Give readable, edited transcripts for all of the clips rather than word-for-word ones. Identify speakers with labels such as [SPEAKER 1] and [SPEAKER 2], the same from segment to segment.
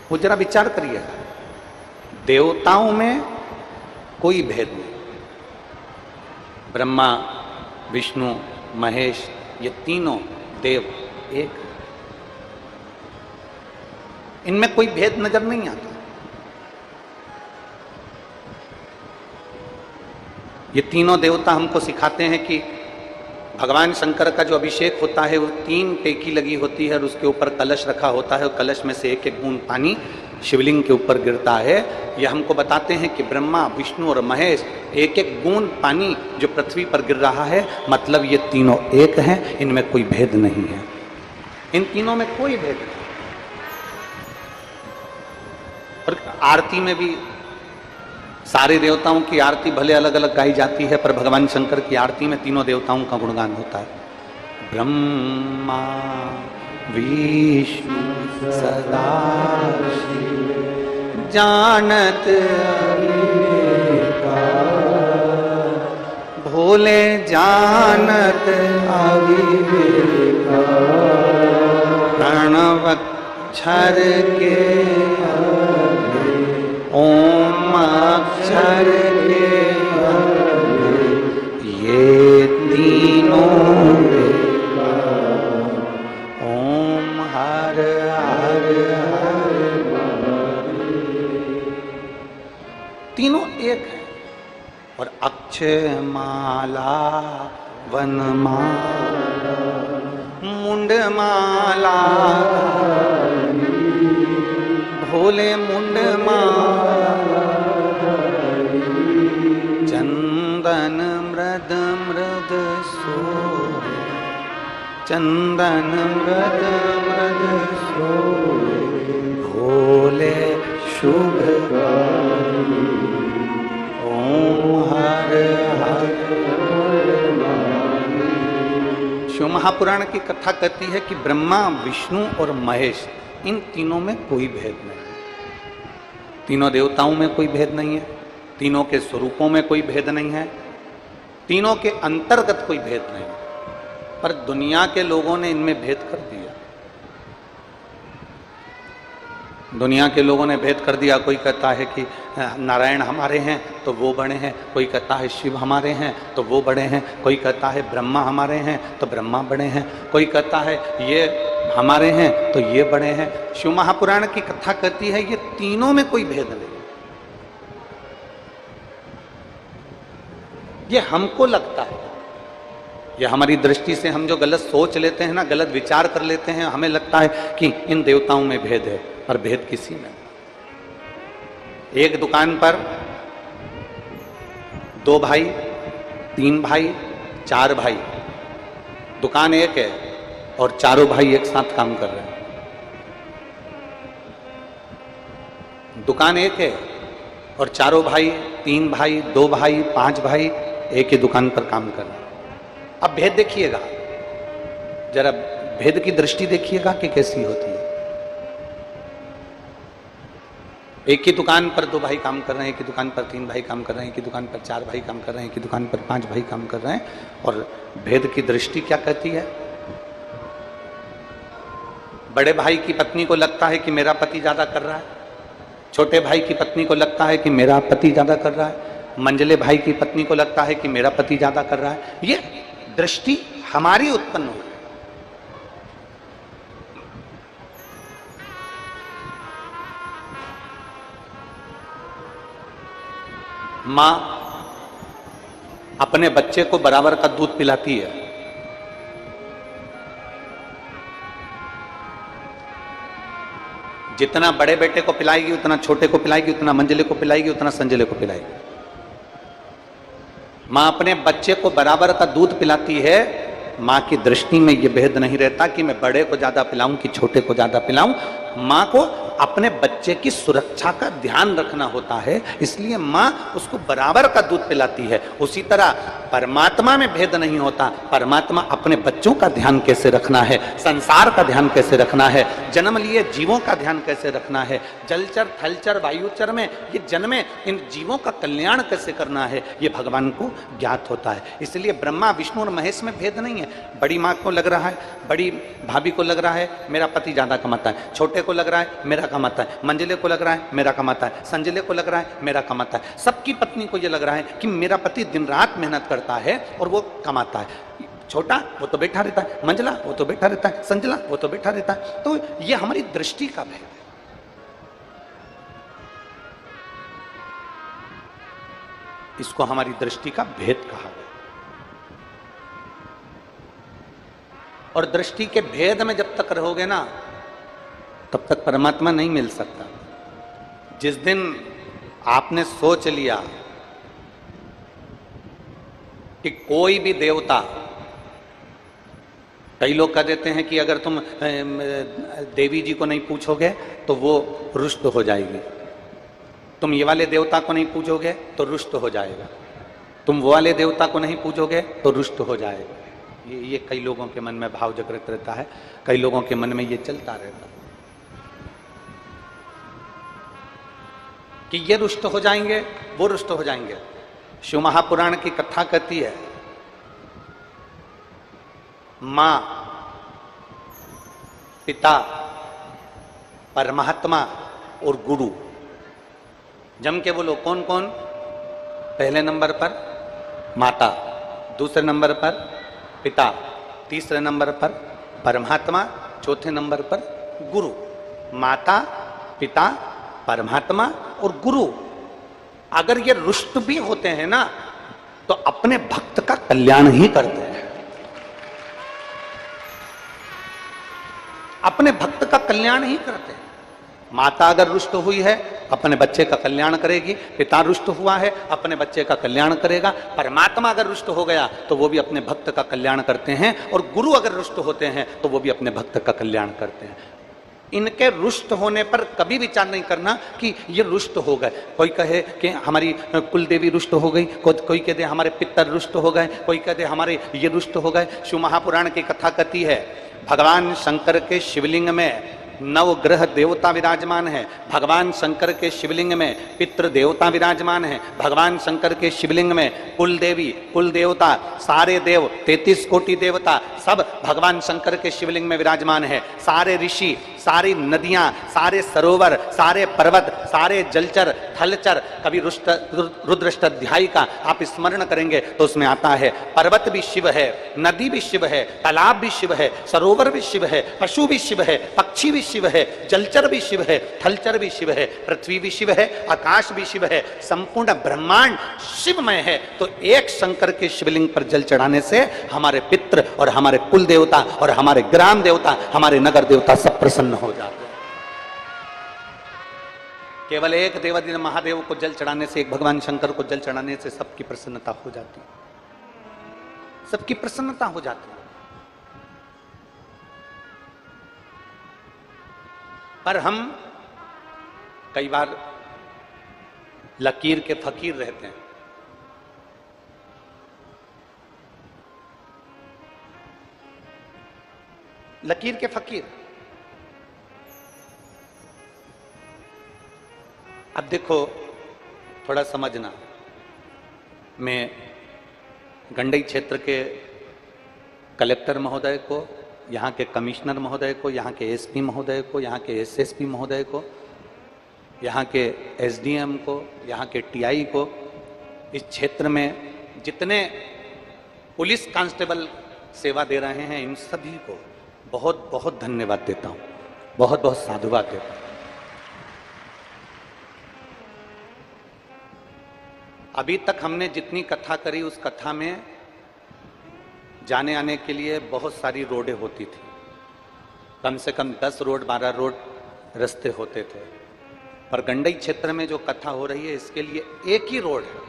[SPEAKER 1] वो जरा विचार करिएगा, देवताओं में कोई भेद नहीं। ब्रह्मा, विष्णु, महेश, ये तीनों देव एक, इनमें कोई भेद नजर नहीं आता। ये तीनों देवता हमको सिखाते हैं कि भगवान शंकर का जो अभिषेक होता है वो 3 टेकी लगी होती है और उसके ऊपर कलश रखा होता है और कलश में से एक एक बूंद पानी शिवलिंग के ऊपर गिरता है। ये हमको बताते हैं कि ब्रह्मा, विष्णु और महेश एक एक बूंद पानी जो पृथ्वी पर गिर रहा है, मतलब ये तीनों एक हैं, इनमें कोई भेद नहीं है। इन तीनों में कोई भेद नहीं। और आरती में भी सारे देवताओं की आरती भले अलग अलग गाई जाती है, पर भगवान शंकर की आरती में तीनों देवताओं का गुणगान होता है। ब्रह्मा विष्णु सदा शिव जानत अविवेका, भोले जानत अविवेका, प्रणवक्षर के ओम अक्षर के ये तीनों ओम हर हर हर, तीनों एक है। और अक्षय माला, वनमाला, मुंडमाला, भोले मुंडमाला, चंदन मृद मृद सोए, चंदन मृद मृद सोए, भोले शुभ ओम हर हर। शिव महापुराण की कथा कहती है कि ब्रह्मा, विष्णु और महेश, इन तीनों में कोई भेद नहीं। तीनों देवताओं में कोई भेद नहीं है, तीनों के स्वरूपों में कोई भेद नहीं है, तीनों के अंतर्गत कोई भेद नहीं, पर दुनिया के लोगों ने इनमें भेद कर दिया। दुनिया के लोगों ने भेद कर दिया। कोई कहता है कि नारायण हमारे हैं तो वो बड़े हैं, कोई कहता है शिव हमारे हैं तो वो बड़े हैं, कोई कहता है ब्रह्मा हमारे हैं तो ब्रह्मा बड़े हैं, कोई कहता है ये हमारे हैं तो ये बड़े हैं। शिव महापुराण की कथा कहती है ये तीनों में कोई भेद नहीं। ये हमको लगता है, ये हमारी दृष्टि से हम जो गलत सोच लेते हैं ना, गलत विचार कर लेते हैं, हमें लगता है कि इन देवताओं में भेद है, पर भेद किसी में। एक दुकान पर 2 भाई, 3 भाई, 4 भाई, दुकान एक है और चारों भाई एक साथ काम कर रहे हैं। दुकान एक है और चारों भाई, 3 भाई, 2 भाई, 5 भाई एक ही दुकान पर काम कर रहे हैं। अब भेद देखिएगा, जरा भेद की दृष्टि देखिएगा कि कैसी होती है। एक ही दुकान पर 2 भाई काम कर रहे हैं, एक ही दुकान पर 3 भाई काम कर रहे हैं, एक ही दुकान पर 4 भाई काम कर रहे हैं, एक ही दुकान पर 5 भाई काम कर रहे हैं। और भेद की दृष्टि क्या कहती है? बड़े भाई की पत्नी को लगता है कि मेरा पति ज्यादा कर रहा है, छोटे भाई की पत्नी को लगता है कि मेरा पति ज्यादा कर रहा है, मंझले भाई की पत्नी को लगता है कि मेरा पति ज्यादा कर रहा है। ये दृष्टि हमारी उत्पन्न हुई। मां अपने बच्चे को बराबर का दूध पिलाती है। जितना बड़े बेटे को पिलाएगी उतना छोटे को पिलाएगी, उतना मंझले को पिलाएगी, उतना संजले को पिलाएगी। मां अपने बच्चे को बराबर का दूध पिलाती है। मां की दृष्टि में यह भेद नहीं रहता कि मैं बड़े को ज्यादा पिलाऊं कि छोटे को ज्यादा पिलाऊं। मां को अपने बच्चे की सुरक्षा का ध्यान रखना होता है, इसलिए मां उसको बराबर का दूध पिलाती है। उसी तरह परमात्मा में भेद नहीं होता। परमात्मा अपने बच्चों का ध्यान कैसे रखना है, संसार का ध्यान कैसे रखना है, जन्म लिए जीवों का ध्यान कैसे रखना है, जलचर थलचर वायुचर में ये जन्मे इन जीवों का कल्याण कैसे करना है, ये भगवान को ज्ञात होता है। इसलिए ब्रह्मा, विष्णु और महेश में भेद नहीं है। बड़ी माँ को लग रहा है, बड़ी भाभी को लग रहा है मेरा पति ज्यादा कमाता है, छोटे को लग रहा है मेरा मेरा कमाता है, मंजिले को लग रहा है मेरा कमाता है, संजिले को लग रहा है मेरा कमाता है, सबकी पत्नी को ये लग रहा है कि मेरा पति दिन रात मेहनत करता है और वो कमाता है। छोटा वो तो बैठा रहता है, मंझला वो तो बैठा रहता है, संजला वो तो बैठा रहता है। तो ये हमारी दृष्टि का भेद है। इसको हमारी दृष्टि का भेद कहा गया। और दृष्टि के भेद में जब तक रहोगे ना, तब तक परमात्मा नहीं मिल सकता। जिस दिन आपने सोच लिया कि कोई भी देवता, कई लोग कह देते हैं कि अगर तुम देवी जी को नहीं पूछोगे तो वो रुष्ट हो जाएगी, तुम ये वाले देवता को नहीं पूछोगे तो रुष्ट हो जाएगा, तुम वो वाले देवता को नहीं पूछोगे तो रुष्ट हो जाएगा। ये कई लोगों के मन में भाव जागृत रहता है, कई लोगों के मन में ये चलता रहता है कि ये रुष्ट हो जाएंगे, वो रुष्ट हो जाएंगे। शिव महापुराण की कथा कहती है, मां, पिता, परमात्मा और गुरु। जम के बोलो कौन कौन? पहले नंबर पर माता, दूसरे नंबर पर पिता, तीसरे नंबर पर परमात्मा, चौथे नंबर पर गुरु। माता, पिता, परमात्मा और गुरु अगर ये रुष्ट भी होते हैं ना, तो अपने भक्त का कल्याण ही करते हैं। अपने भक्त का कल्याण ही करते हैं। माता अगर रुष्ट हुई है, अपने बच्चे का कल्याण करेगी। पिता रुष्ट हुआ है, अपने बच्चे का कल्याण करेगा। परमात्मा अगर रुष्ट हो गया तो वो भी अपने भक्त का कल्याण करते हैं। और गुरु अगर रुष्ट होते हैं तो वो भी अपने भक्त का कल्याण करते हैं। इनके रुष्ट होने पर कभी विचार नहीं करना कि ये रुष्ट हो गए। कोई कहे कि हमारी कुल देवी रुष्ट हो गई, कोई कह दे हमारे पितर रुष्ट हो गए, कोई कह दे हमारे ये रुष्ट हो गए। शिव महापुराण की कथा कहती है, भगवान शंकर के शिवलिंग में नवग्रह देवता विराजमान है। भगवान शंकर के शिवलिंग में पितृ देवता विराजमान है। भगवान शंकर के शिवलिंग में कुल देवी, कुल देवता, सारे देव, 33 कोटि देवता सब भगवान शंकर के शिवलिंग में विराजमान है। सारे ऋषि, सारी नदियां, सारे सरोवर, सारे पर्वत, सारे जलचर, थलचर। कभी रुद्राष्टाध्यायी का आप स्मरण करेंगे तो उसमें आता है, पर्वत भी शिव है, नदी भी शिव है, तालाब भी शिव है, सरोवर भी शिव है, पशु भी शिव है, पक्षी भी शिव है, जलचर भी शिव है, थलचर भी शिव है, पृथ्वी भी शिव है, आकाश भी शिव है, संपूर्ण ब्रह्मांड शिवमय है। तो एक शंकर के शिवलिंग पर जल चढ़ाने से हमारे पितृ और हमारे कुल देवता और हमारे ग्राम देवता, हमारे नगर देवता सब प्रसन्न हो जाते हैं। केवल एक देवादिदेव महादेव को जल चढ़ाने से, एक भगवान शंकर को जल चढ़ाने से सबकी प्रसन्नता हो जाती है, सबकी प्रसन्नता हो जाती है। पर हम कई बार लकीर के फकीर रहते हैं। लकीर के फकीर। अब देखो, थोड़ा समझना, मैं गंडई क्षेत्र के कलेक्टर महोदय को, यहाँ के कमिश्नर महोदय को, यहाँ के एसपी महोदय को, यहाँ के एसएसपी महोदय को, यहाँ के एसडीएम को, यहाँ के टीआई को, इस क्षेत्र में जितने पुलिस कांस्टेबल सेवा दे रहे हैं, इन सभी को बहुत बहुत धन्यवाद देता हूँ, बहुत बहुत साधुवाद देता हूँ। अभी तक हमने जितनी कथा करी, उस कथा में जाने आने के लिए बहुत सारी रोडें होती थी। कम से कम 10 रोड 12 रोड रास्ते होते थे। पर गंडई क्षेत्र में जो कथा हो रही है, इसके लिए एक ही रोड है।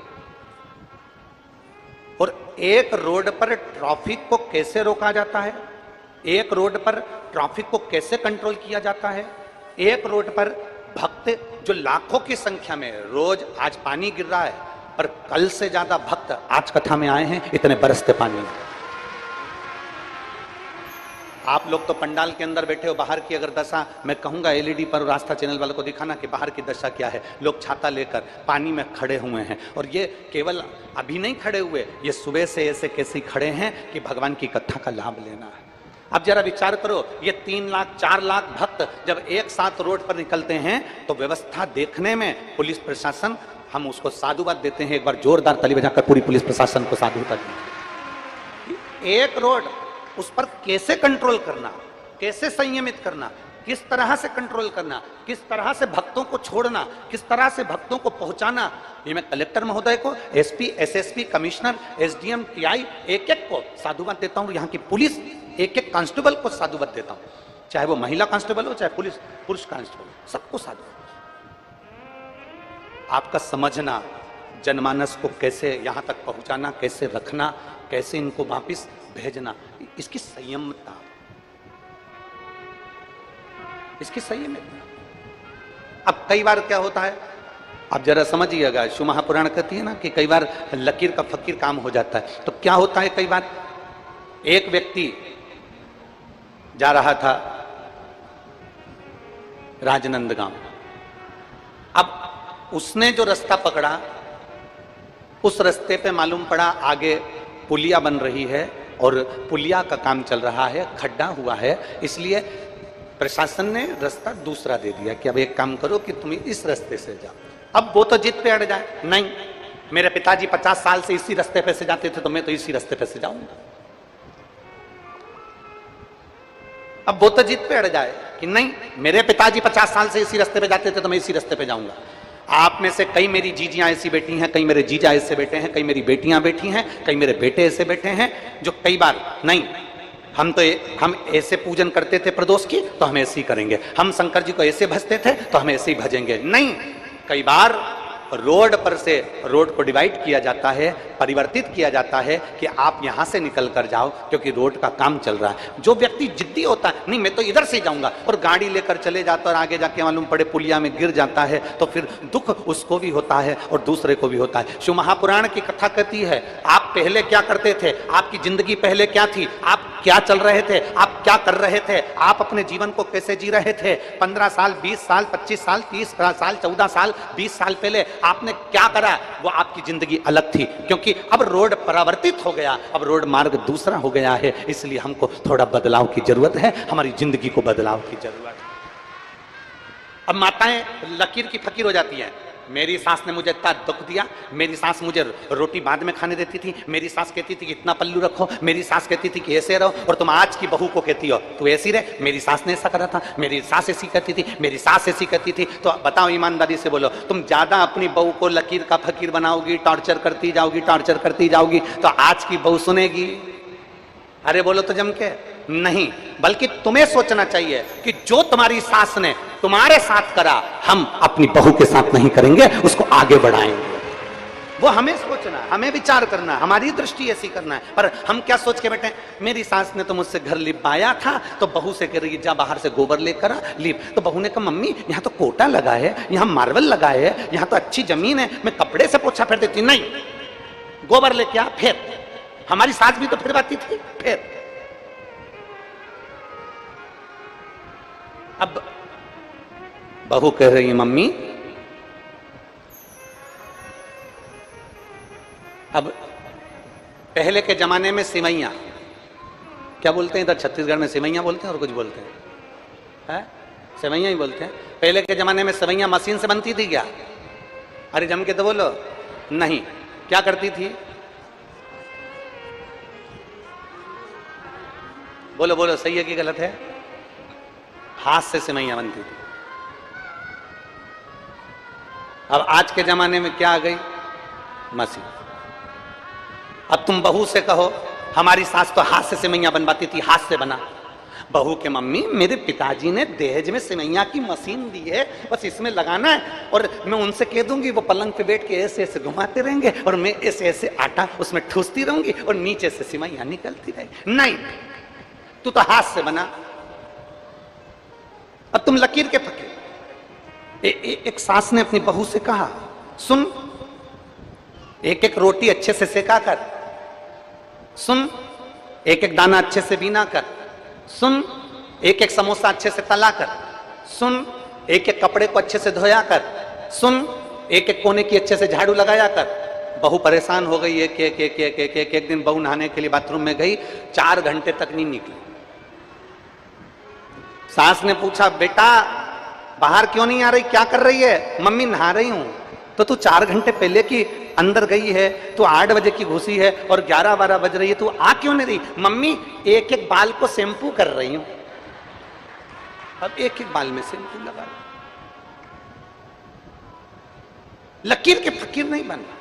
[SPEAKER 1] और एक रोड पर ट्रैफिक को कैसे रोका जाता है, एक रोड पर ट्रैफिक को कैसे कंट्रोल किया जाता है, एक रोड पर भक्त जो लाखों की संख्या में, रोज आज पानी गिर रहा है पर कल से ज्यादा भक्त आज कथा में आए हैं, इतने बरसते पानी में। आप लोग तो पंडाल के अंदर बैठे हो, बाहर की अगर दशा मैं कहूंगा एलईडी पर और आस्था चैनल वालों को दिखाना कि बाहर की दशा क्या है। लोग छाता लेकर पानी में खड़े हुए हैं, और ये केवल अभी नहीं खड़े हुए, ये सुबह से ऐसे कैसे खड़े हैं कि भगवान की कथा का लाभ लेना है। अब जरा विचार करो, ये 3 लाख 4 लाख भक्त जब एक साथ रोड पर निकलते हैं तो व्यवस्था देखने में पुलिस प्रशासन, हम उसको साधुवाद देते हैं। एक बार जोरदार ताली बजाकर पूरी पुलिस प्रशासन को साधुवाद दें। एक रोड, उस पर कैसे कंट्रोल करना, कैसे संयमित करना, किस तरह से कंट्रोल करना, किस तरह से भक्तों को छोड़ना, किस तरह से भक्तों को पहुंचाना, ये मैं कलेक्टर महोदय को, SP, SSP, commissioner, SDM, TI, एक एक को साधुवाद देता हूं। यहाँ की पुलिस एक एक कांस्टेबल को साधुवाद देता हूं, चाहे वो महिला कांस्टेबल हो चाहे पुरुष कांस्टेबल हो, सबको साधुवाद। आपका समझना, जनमानस को कैसे यहां तक पहुंचाना, कैसे रखना, कैसे इनको वापिस भेजना, इसकी संयमता, इसकी संयमता। अब कई बार क्या होता है, आप जरा समझिएगा, शिव महापुराण कहती है ना कि कई बार लकीर का फकीर काम हो जाता है। तो क्या होता है, कई बार एक व्यक्ति जा रहा था राजनंदगांव, अब उसने जो रास्ता पकड़ा, उस रास्ते पे मालूम पड़ा आगे पुलिया बन रही है और पुलिया का काम चल रहा है, खड्डा हुआ है, इसलिए प्रशासन ने रास्ता दूसरा दे दिया कि अब एक काम करो कि तुम इस रास्ते से जाओ। अब वो तो जिद पे अड़ जाए, नहीं मेरे पिताजी 50 साल से इसी रास्ते पे से जाते थे तो मैं तो इसी रास्ते पे से जाऊंगा। अब वो तो जिद पे अड़ जाए कि नहीं मेरे पिताजी 50 साल से इसी रास्ते पे जाते थे तो मैं इसी रास्ते पे जाऊंगा। आप में से कई मेरी जीजियां ऐसी बैठी हैं, कई मेरे जीजा ऐसे बैठे हैं, कई मेरी बेटियां बैठी हैं, कई मेरे बेटे ऐसे बैठे हैं जो कई बार नहीं, हम ऐसे पूजन करते थे प्रदोष की तो हम ऐसे ही करेंगे, हम शंकर जी को ऐसे भजते थे तो हम ऐसे ही भजेंगे। नहीं, कई बार रोड पर से रोड को डिवाइड किया जाता है, परिवर्तित किया जाता है कि आप यहां से निकल कर जाओ क्योंकि रोड का काम चल रहा है। जो व्यक्ति जिद्दी होता है, नहीं मैं तो इधर से जाऊंगा, और गाड़ी लेकर चले जाता और आगे जाके मालूम पड़े पुलिया में गिर जाता है, तो फिर दुख उसको भी होता है और दूसरे को भी होता है। शिव महापुराण की कथा कहती है, आप पहले क्या करते थे, आपकी जिंदगी पहले क्या थी, आप क्या चल रहे थे, आप क्या कर रहे थे, आप अपने जीवन को कैसे जी रहे थे, 15 साल 20 साल 25 साल 30 साल 14 साल 20 साल पहले आपने क्या करा, वो आपकी जिंदगी अलग थी। क्योंकि अब रोड परिवर्तित हो गया, अब रोड मार्ग दूसरा हो गया है, इसलिए हमको थोड़ा बदलाव की जरूरत है, हमारी जिंदगी को बदलाव की जरूरत है। अब माताएं लकीर की फकीर हो जाती हैं, मेरी सास ने मुझे इतना दुख दिया, मेरी सास मुझे रोटी बाद में खाने देती थी, मेरी सास कहती थी कि इतना पल्लू रखो, मेरी सास कहती थी कि ऐसे रहो, और तुम आज की बहू को कहती हो तू ऐसी रहे, मेरी सास ने ऐसा करा था, मेरी सास ऐसी कहती थी, मेरी सास ऐसी कहती थी। तो बताओ ईमानदारी से बोलो, तुम ज्यादा अपनी बहू को लकीर का फकीर बनाओगी, टॉर्चर करती जाओगी, टॉर्चर करती जाओगी, तो आज की बहू सुनेगी? अरे बोलो तो जम के नहीं, बल्कि तुम्हें सोचना चाहिए कि जो तुम्हारी सास ने तुम्हारे साथ करा, हम अपनी बहू के साथ नहीं करेंगे, उसको आगे बढ़ाएंगे। वो हमें सोचना, हमें विचार करना, हमारी दृष्टि ऐसी करना है। पर हम क्या सोच के बैठे, मेरी सास ने तो मुझसे घर लिपाया था, तो बहू से कह रही जा बाहर से गोबर लेकर आ लिप, तो बहू ने कहा मम्मी यहाँ तो कोटा लगा है, यहाँ मार्बल लगा है, यहाँ तो अच्छी जमीन है, मैं कपड़े से पोछा फेर देती, नहीं गोबर लेके आ। फिर हमारी सास भी तो फिर बाती थी। फिर अब बहू कह रही है मम्मी, अब पहले के जमाने में सिमैया, क्या बोलते हैं इधर छत्तीसगढ़ में सिमैया बोलते हैं और कुछ बोलते हैं, सिमैया ही बोलते हैं। पहले के जमाने में सिमैया मशीन से बनती थी क्या? अरे जम के तो बोलो, नहीं। क्या करती थी? बोलो बोलो, सही है कि गलत है? हाथ से सिमैया बनती थी। अब आज के जमाने में क्या आ गई? मशीन। अब तुम बहू से कहो हमारी सास तो हाथ से सिमैया बनवाती थी, हाथ से बना। बहू के मम्मी मेरे पिताजी ने दहेज में सिमैया की मशीन दी है, बस इसमें लगाना है, और मैं उनसे कह दूंगी वो पलंग पे बैठ के ऐसे ऐसे घुमाते रहेंगे और मैं ऐसे ऐसे आटा उसमें ठूसती रहूंगी और नीचे से सिमैया निकलती रहेगी। नहीं, तू तो हाथ से बना। अब तुम लकीर के फकीर। एक सास ने अपनी बहू से कहा, सुन एक एक रोटी अच्छे से सेका कर, सुन एक एक दाना अच्छे से बीना कर, सुन एक एक समोसा अच्छे से तला कर, सुन एक एक कपड़े को अच्छे से धोया कर, सुन एक एक कोने की अच्छे से झाड़ू लगाया कर। बहू परेशान हो गई। एक दिन बहू नहाने के लिए बाथरूम में गई, 4 घंटे तक नहीं निकली। सास ने पूछा, बेटा बाहर क्यों नहीं आ रही, क्या कर रही है? मम्मी नहा रही हूं। तो तू 4 घंटे पहले की अंदर गई है, तू 8 बजे की घुसी है और 11-12 बज रही है, तू आ क्यों नहीं रही? मम्मी एक एक बाल को शैम्पू कर रही हूं। अब एक एक बाल में शैम्पू लगा। लकीर के फकीर नहीं बनना।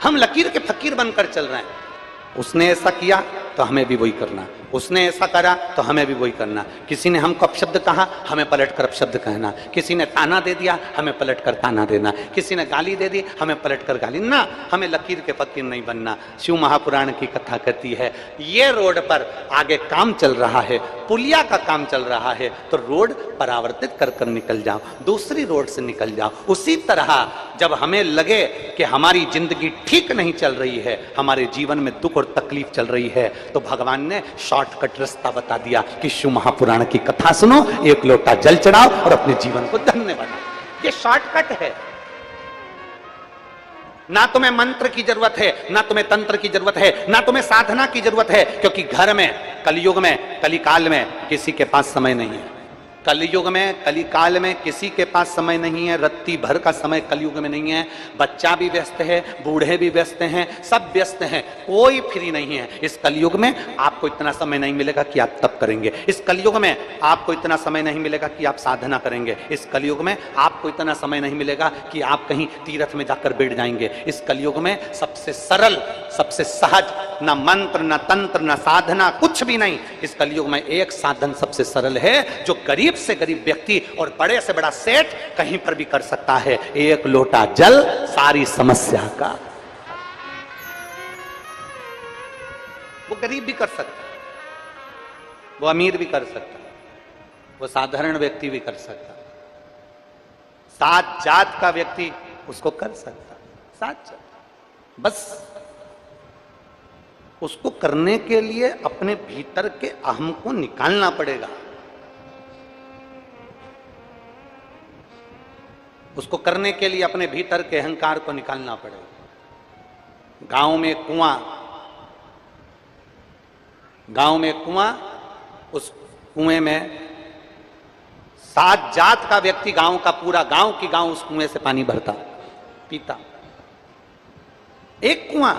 [SPEAKER 1] हम लकीर के फकीर बनकर चल रहे हैं। उसने ऐसा किया तो हमें भी वही करना, उसने ऐसा करा तो हमें भी वही करना। किसी ने हमको अपशब्द कहा, हमें पलट कर अपशब्द कहना। किसी ने ताना दे दिया, हमें पलट कर ताना देना। किसी ने गाली दे दी, हमें पलट कर गाली ना। हमें लकीर के फकीर नहीं बनना। शिव महापुराण की कथा कहती है, ये रोड पर आगे काम चल रहा है, पुलिया का काम चल रहा है, तो रोड परावर्तित कर कर निकल जाओ, दूसरी रोड से निकल जाओ। उसी तरह जब हमें लगे कि हमारी जिंदगी ठीक नहीं चल रही है, हमारे जीवन में दुख और तकलीफ चल रही है, तो भगवान ने शॉर्टकट रास्ता बता दिया कि शिव महापुराण की कथा सुनो, एक लोटा जल चढ़ाओ और अपने जीवन को धन्य बनाओ। ये शॉर्टकट है। ना तुम्हें मंत्र की जरूरत है, ना तुम्हें तंत्र की जरूरत है, ना तुम्हें साधना की जरूरत है, क्योंकि घर में, कलयुग में, कलिकाल में किसी के पास समय नहीं है। कलयुग में, कलिकाल में किसी के पास समय नहीं है। रत्ती भर का समय कलयुग में नहीं है। बच्चा भी व्यस्त है, बूढ़े भी व्यस्त हैं, सब व्यस्त हैं, कोई फ्री नहीं है। इस कलयुग में आपको इतना समय नहीं मिलेगा कि आप तप करेंगे। इस कलयुग में आपको इतना समय नहीं मिलेगा कि आप साधना करेंगे। इस कलयुग में आपको इतना समय नहीं मिलेगा कि आप कहीं तीर्थ में जाकर बैठ जाएंगे। इस कलयुग में सबसे सरल, सबसे सहज, ना मंत्र, ना तंत्र, ना साधना, कुछ भी नहीं। इस कलयुग में एक साधन सबसे सरल है, जो गरीब से गरीब व्यक्ति और बड़े से बड़ा सेठ कहीं पर भी कर सकता है। एक लोटा जल सारी समस्या का। वो गरीब भी कर सकता है, वो अमीर भी कर सकता है, वो साधारण व्यक्ति भी कर सकता है, सात जात का व्यक्ति उसको कर सकता है। सात जात, बस उसको करने के लिए अपने भीतर के अहम को निकालना पड़ेगा। उसको करने के लिए अपने भीतर के अहंकार को निकालना पड़ेगा। गांव में कुआं, गांव में कुआं, उस कुएं में 7 जात का व्यक्ति, गांव का पूरा गांव की गांव उस कुएं से पानी भरता, पीता। एक कुआं,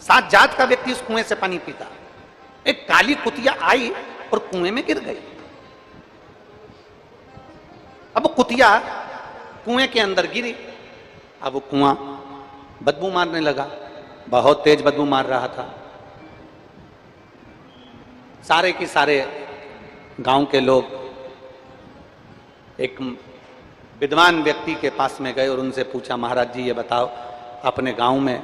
[SPEAKER 1] 7 जात का व्यक्ति उस कुएं से पानी पीता। एक काली कुतिया आई और कुएं में गिर गई। अब वो कुतिया कुएं के अंदर गिरी। अब वो कुआं बदबू मारने लगा, बहुत तेज बदबू मार रहा था। सारे के सारे गांव के लोग एक विद्वान व्यक्ति के पास में गए और उनसे पूछा, महाराज जी ये बताओ, अपने गांव में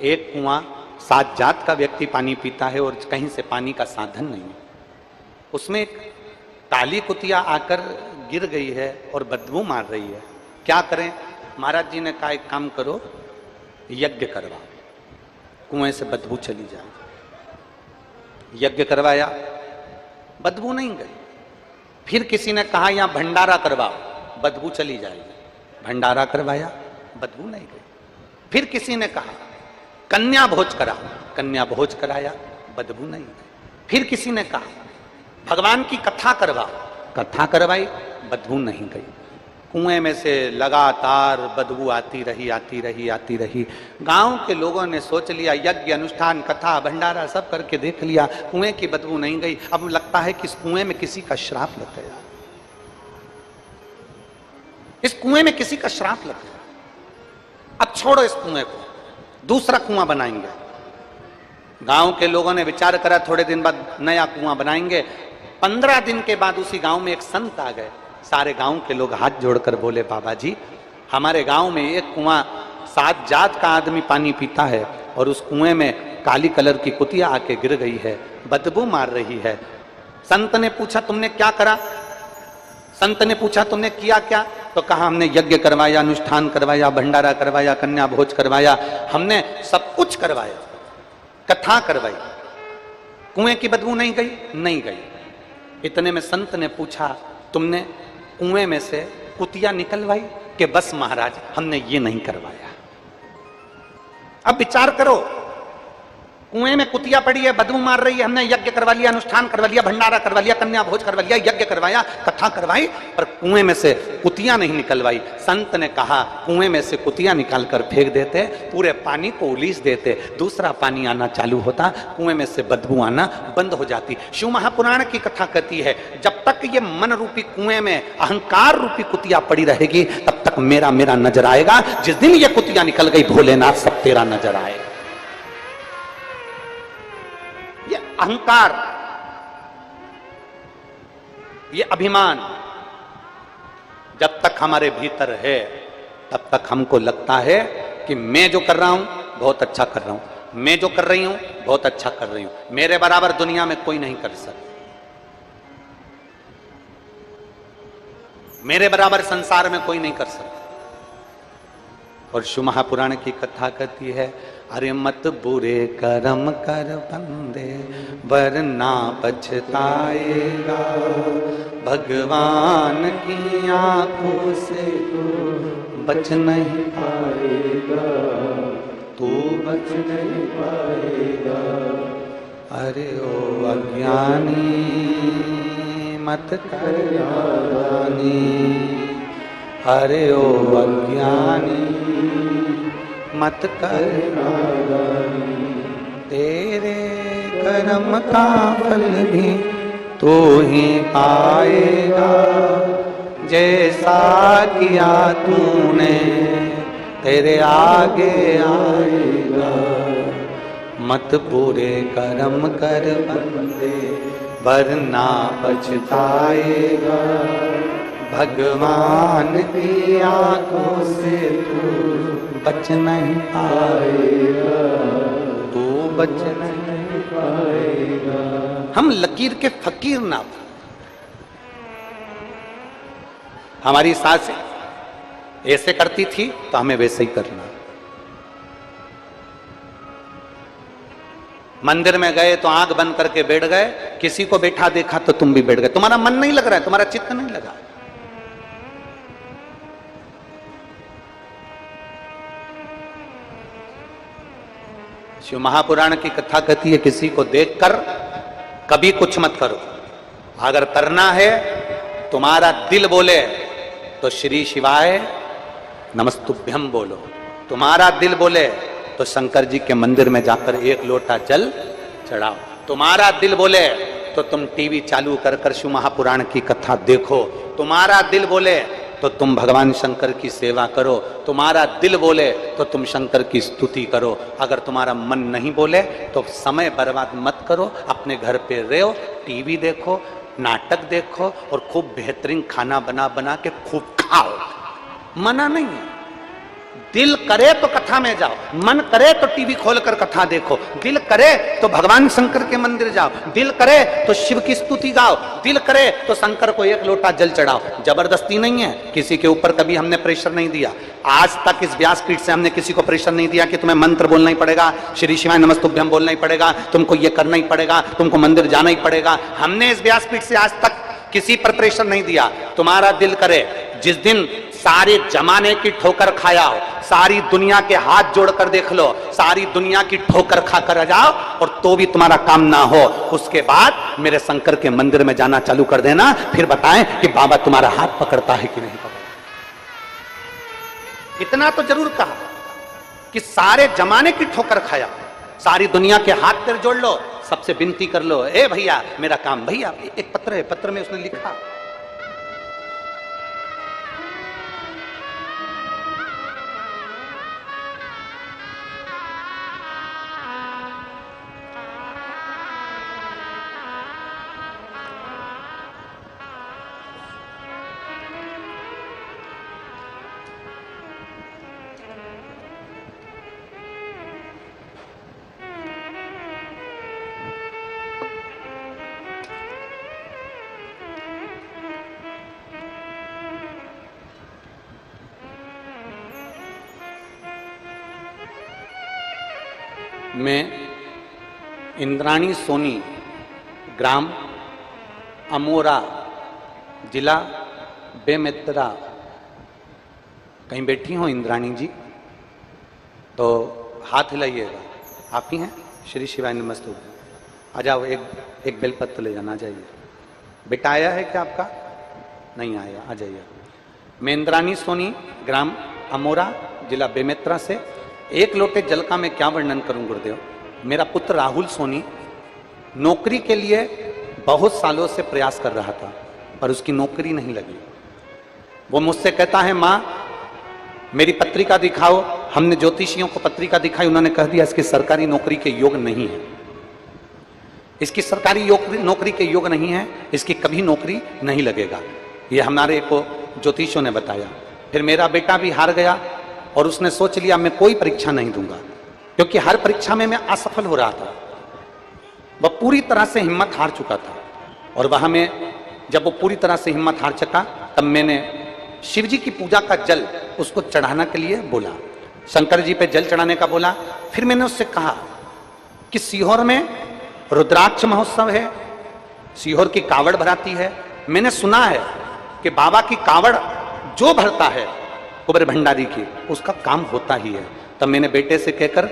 [SPEAKER 1] एक कुआं 7 जात का व्यक्ति पानी पीता है और कहीं से पानी का साधन नहीं है, उसमें एक काली कुतिया आकर गिर गई है और बदबू मार रही है, क्या करें? महाराज जी ने कहा, एक काम करो, यज्ञ करवाओ, कुएं से बदबू चली जाए। यज्ञ करवाया, बदबू नहीं गई। फिर किसी ने कहा, यहां भंडारा करवाओ, बदबू चली जाएगी। भंडारा करवाया, बदबू नहीं गई। फिर किसी ने कहा, कन्या भोज कराओ, कन्या भोज कराया, बदबू नहीं गई। फिर किसी ने कहा, भगवान की कथा करवाओ, कथा करवाई, बदबू नहीं गई। कुएं में से लगातार बदबू आती रही। गांव के लोगों ने सोच लिया, यज्ञ, अनुष्ठान, कथा, भंडारा सब करके देख लिया, कुएं की बदबू नहीं गई। अब लगता है कि इस कुएं में किसी का श्राप लग गया, इस कुएं में किसी का श्राप लग गया। अब छोड़ो इस कुएं को, दूसरा कुआं बनाएंगे। गांव के लोगों ने विचार करा, थोड़े दिन बाद नया कुआं बनाएंगे। 15 दिन के बाद उसी गांव में एक संत आ गए। सारे गांव के लोग हाथ जोड़कर बोले, बाबा जी, हमारे गांव में एक कुआं 7 जात का आदमी पानी पीता है और उस कुएं में काली कलर की कुतिया आके गिर गई है, बदबू मार रही है। संत ने पूछा, तुमने क्या करा? संत ने पूछा, तुमने किया क्या? तो कहा, हमने यज्ञ करवाया, अनुष्ठान करवाया, भंडारा करवाया, कन्या भोज करवाया, हमने सब कुछ करवाया, कथा करवाई, कुएं की बदबू नहीं गई? नहीं गई। इतने में संत ने पूछा, तुमने कुएं में से कुतिया निकलवाई? कि बस महाराज, हमने ये नहीं करवाया। अब विचार करो, कुएं में कुतिया पड़ी है, बदबू मार रही है, हमने यज्ञ करवा लिया, अनुष्ठान करवा लिया, भंडारा करवा लिया, कन्या भोज करवा लिया, यज्ञ करवाया, कथा करवाई, पर कुएं में से कुतिया नहीं निकलवाई। संत ने कहा कुएं में से कुतिया निकालकर फेंक देते, पूरे पानी को उलीस देते, दूसरा पानी आना चालू होता, कुएं में से बदबू आना बंद हो जाती। शिव महापुराण की कथा कहती है जब तक ये मन रूपी कुएं में अहंकार रूपी कुतिया पड़ी रहेगी तब तक मेरा मेरा नजर आएगा। जिस दिन ये कुतिया निकल गई भोलेनाथ सब तेरा नजर आएगा। ये अहंकार, ये अभिमान जब तक हमारे भीतर है तब तक हमको लगता है कि मैं जो कर रहा हूं बहुत अच्छा कर रहा हूं, मैं जो कर रही हूं बहुत अच्छा कर रही हूं, मेरे बराबर दुनिया में कोई नहीं कर सकता, मेरे बराबर संसार में कोई नहीं कर सकता। और शिव महापुराण की कथा कहती है अरे मत बुरे कर्म कर बंदे वरना पछताएगा, भगवान की आंखों से तू बच नहीं पाएगा, तू बच नहीं पाएगा। अरे ओ अज्ञानी मत कर नादानी, अरे ओ अज्ञानी मत कर नादानी, तेरे कर्म का फल भी तू ही पाएगा, जैसा किया तूने तेरे आगे आएगा। मत बुरे कर्म कर बंदे वरना पछताएगा, भगवान की आंखों से तू बच नहीं पाएगा, तू बच नहीं पाएगा। हम लकीर के फकीर ना, हमारी सास ऐसे करती थी तो हमें वैसे ही करना। मंदिर में गए तो आंख बंद करके बैठ गए, किसी को बैठा देखा तो तुम भी बैठ गए, तुम्हारा मन नहीं लग रहा है, तुम्हारा चित्त नहीं लगा। शिव महापुराण की कथा कहती है किसी को देखकर कभी कुछ मत करो, अगर करना है तुम्हारा दिल बोले तो श्री शिवाय नमस्तुभ्यम बोलो, तुम्हारा दिल बोले तो शंकर जी के मंदिर में जाकर एक लोटा जल चढ़ाओ, तुम्हारा दिल बोले तो तुम टीवी चालू कर कर शिव महापुराण की कथा देखो, तुम्हारा दिल बोले तो तुम भगवान शंकर की सेवा करो, तुम्हारा दिल बोले तो तुम शंकर की स्तुति करो। अगर तुम्हारा मन नहीं बोले तो समय बर्बाद मत करो, अपने घर पे रहो, टीवी देखो, नाटक देखो और खूब बेहतरीन खाना बना बना के खूब खाओ, मना नहीं है। दिल करे तो कथा में जाओ, मन करे तो टीवी खोलकर कथा देखो, दिल करे तो भगवान शंकर के मंदिर जाओ, दिल करे तो शिव की स्तुति गाओ, दिल करे तो शंकर को एक लोटा जल चढ़ाओ। जबरदस्ती नहीं है, किसी के ऊपर कभी हमने प्रेशर नहीं दिया, आज तक इस व्यासपीठ से हमने किसी को प्रेशर नहीं दिया कि तुम्हें मंत्र बोलना ही पड़ेगा, श्री शिवाय नमस्तुभ्यम बोलना ही पड़ेगा, तुमको ये करना ही पड़ेगा, तुमको मंदिर जाना ही पड़ेगा। हमने इस व्यासपीठ से आज तक किसी पर प्रेशर नहीं दिया। तुम्हारा दिल करे, जिस दिन सारे जमाने की ठोकर खाया हो, सारी दुनिया के हाथ जोड़कर देख लो, सारी दुनिया की ठोकर खाकर आ जाओ और तो भी तुम्हारा काम ना हो, उसके बाद मेरे शंकर के मंदिर में जाना चालू कर देना, फिर बताएं कि बाबा तुम्हारा हाथ पकड़ता है कि नहीं पकड़ता। इतना तो जरूर कहा कि सारे जमाने की ठोकर खाया, सारी दुनिया के हाथ पैर जोड़ लो, सबसे विनती कर लो, ए भैया मेरा काम, भैया एक पत्र है, पत्र में उसने लिखा मैं इंद्राणी सोनी, ग्राम अमोरा, जिला बेमेतरा, कहीं बैठी हो इंद्राणी जी तो हाथ हिलाइएगा, आप ही हैं, श्री शिवाय नमस्तु। आ जाओ, एक बेलपत्र ले जाना, आ जाइए। बेटा आया है क्या आपका? नहीं आया, आ जाइए। मैं इंद्रानी सोनी, ग्राम अमोरा, जिला बेमेत्रा से। एक लोटे जल का मैं क्या वर्णन करूं गुरुदेव। मेरा पुत्र राहुल सोनी नौकरी के लिए बहुत सालों से प्रयास कर रहा था, पर उसकी नौकरी नहीं लगी। वो मुझसे कहता है, माँ मेरी पत्रिका दिखाओ। हमने ज्योतिषियों को पत्रिका दिखाई, उन्होंने कह दिया इसकी सरकारी नौकरी के योग नहीं है, इसकी सरकारी नौकरी के योग नहीं है, इसकी कभी नौकरी नहीं लगेगा। ये हमारे को ज्योतिषियों ने बताया। फिर मेरा बेटा भी हार गया और उसने सोच लिया मैं कोई परीक्षा नहीं दूंगा, क्योंकि हर परीक्षा में मैं असफल हो रहा था। वह पूरी तरह से हिम्मत हार चुका था। और वहां में जब वो पूरी तरह से हिम्मत हार चुका, तब मैंने शिव जी की पूजा का जल उसको चढ़ाने के लिए बोला, शंकर जी पे जल चढ़ाने का बोला। फिर मैंने उससे कहा कि सीहोर में रुद्राक्ष महोत्सव है, सीहोर की कावड़ भराती है। मैंने सुना है कि बाबा की कावड़ जो भरता है कुबेर भंडारी की, उसका काम होता ही है। तब मैंने बेटे से कहकर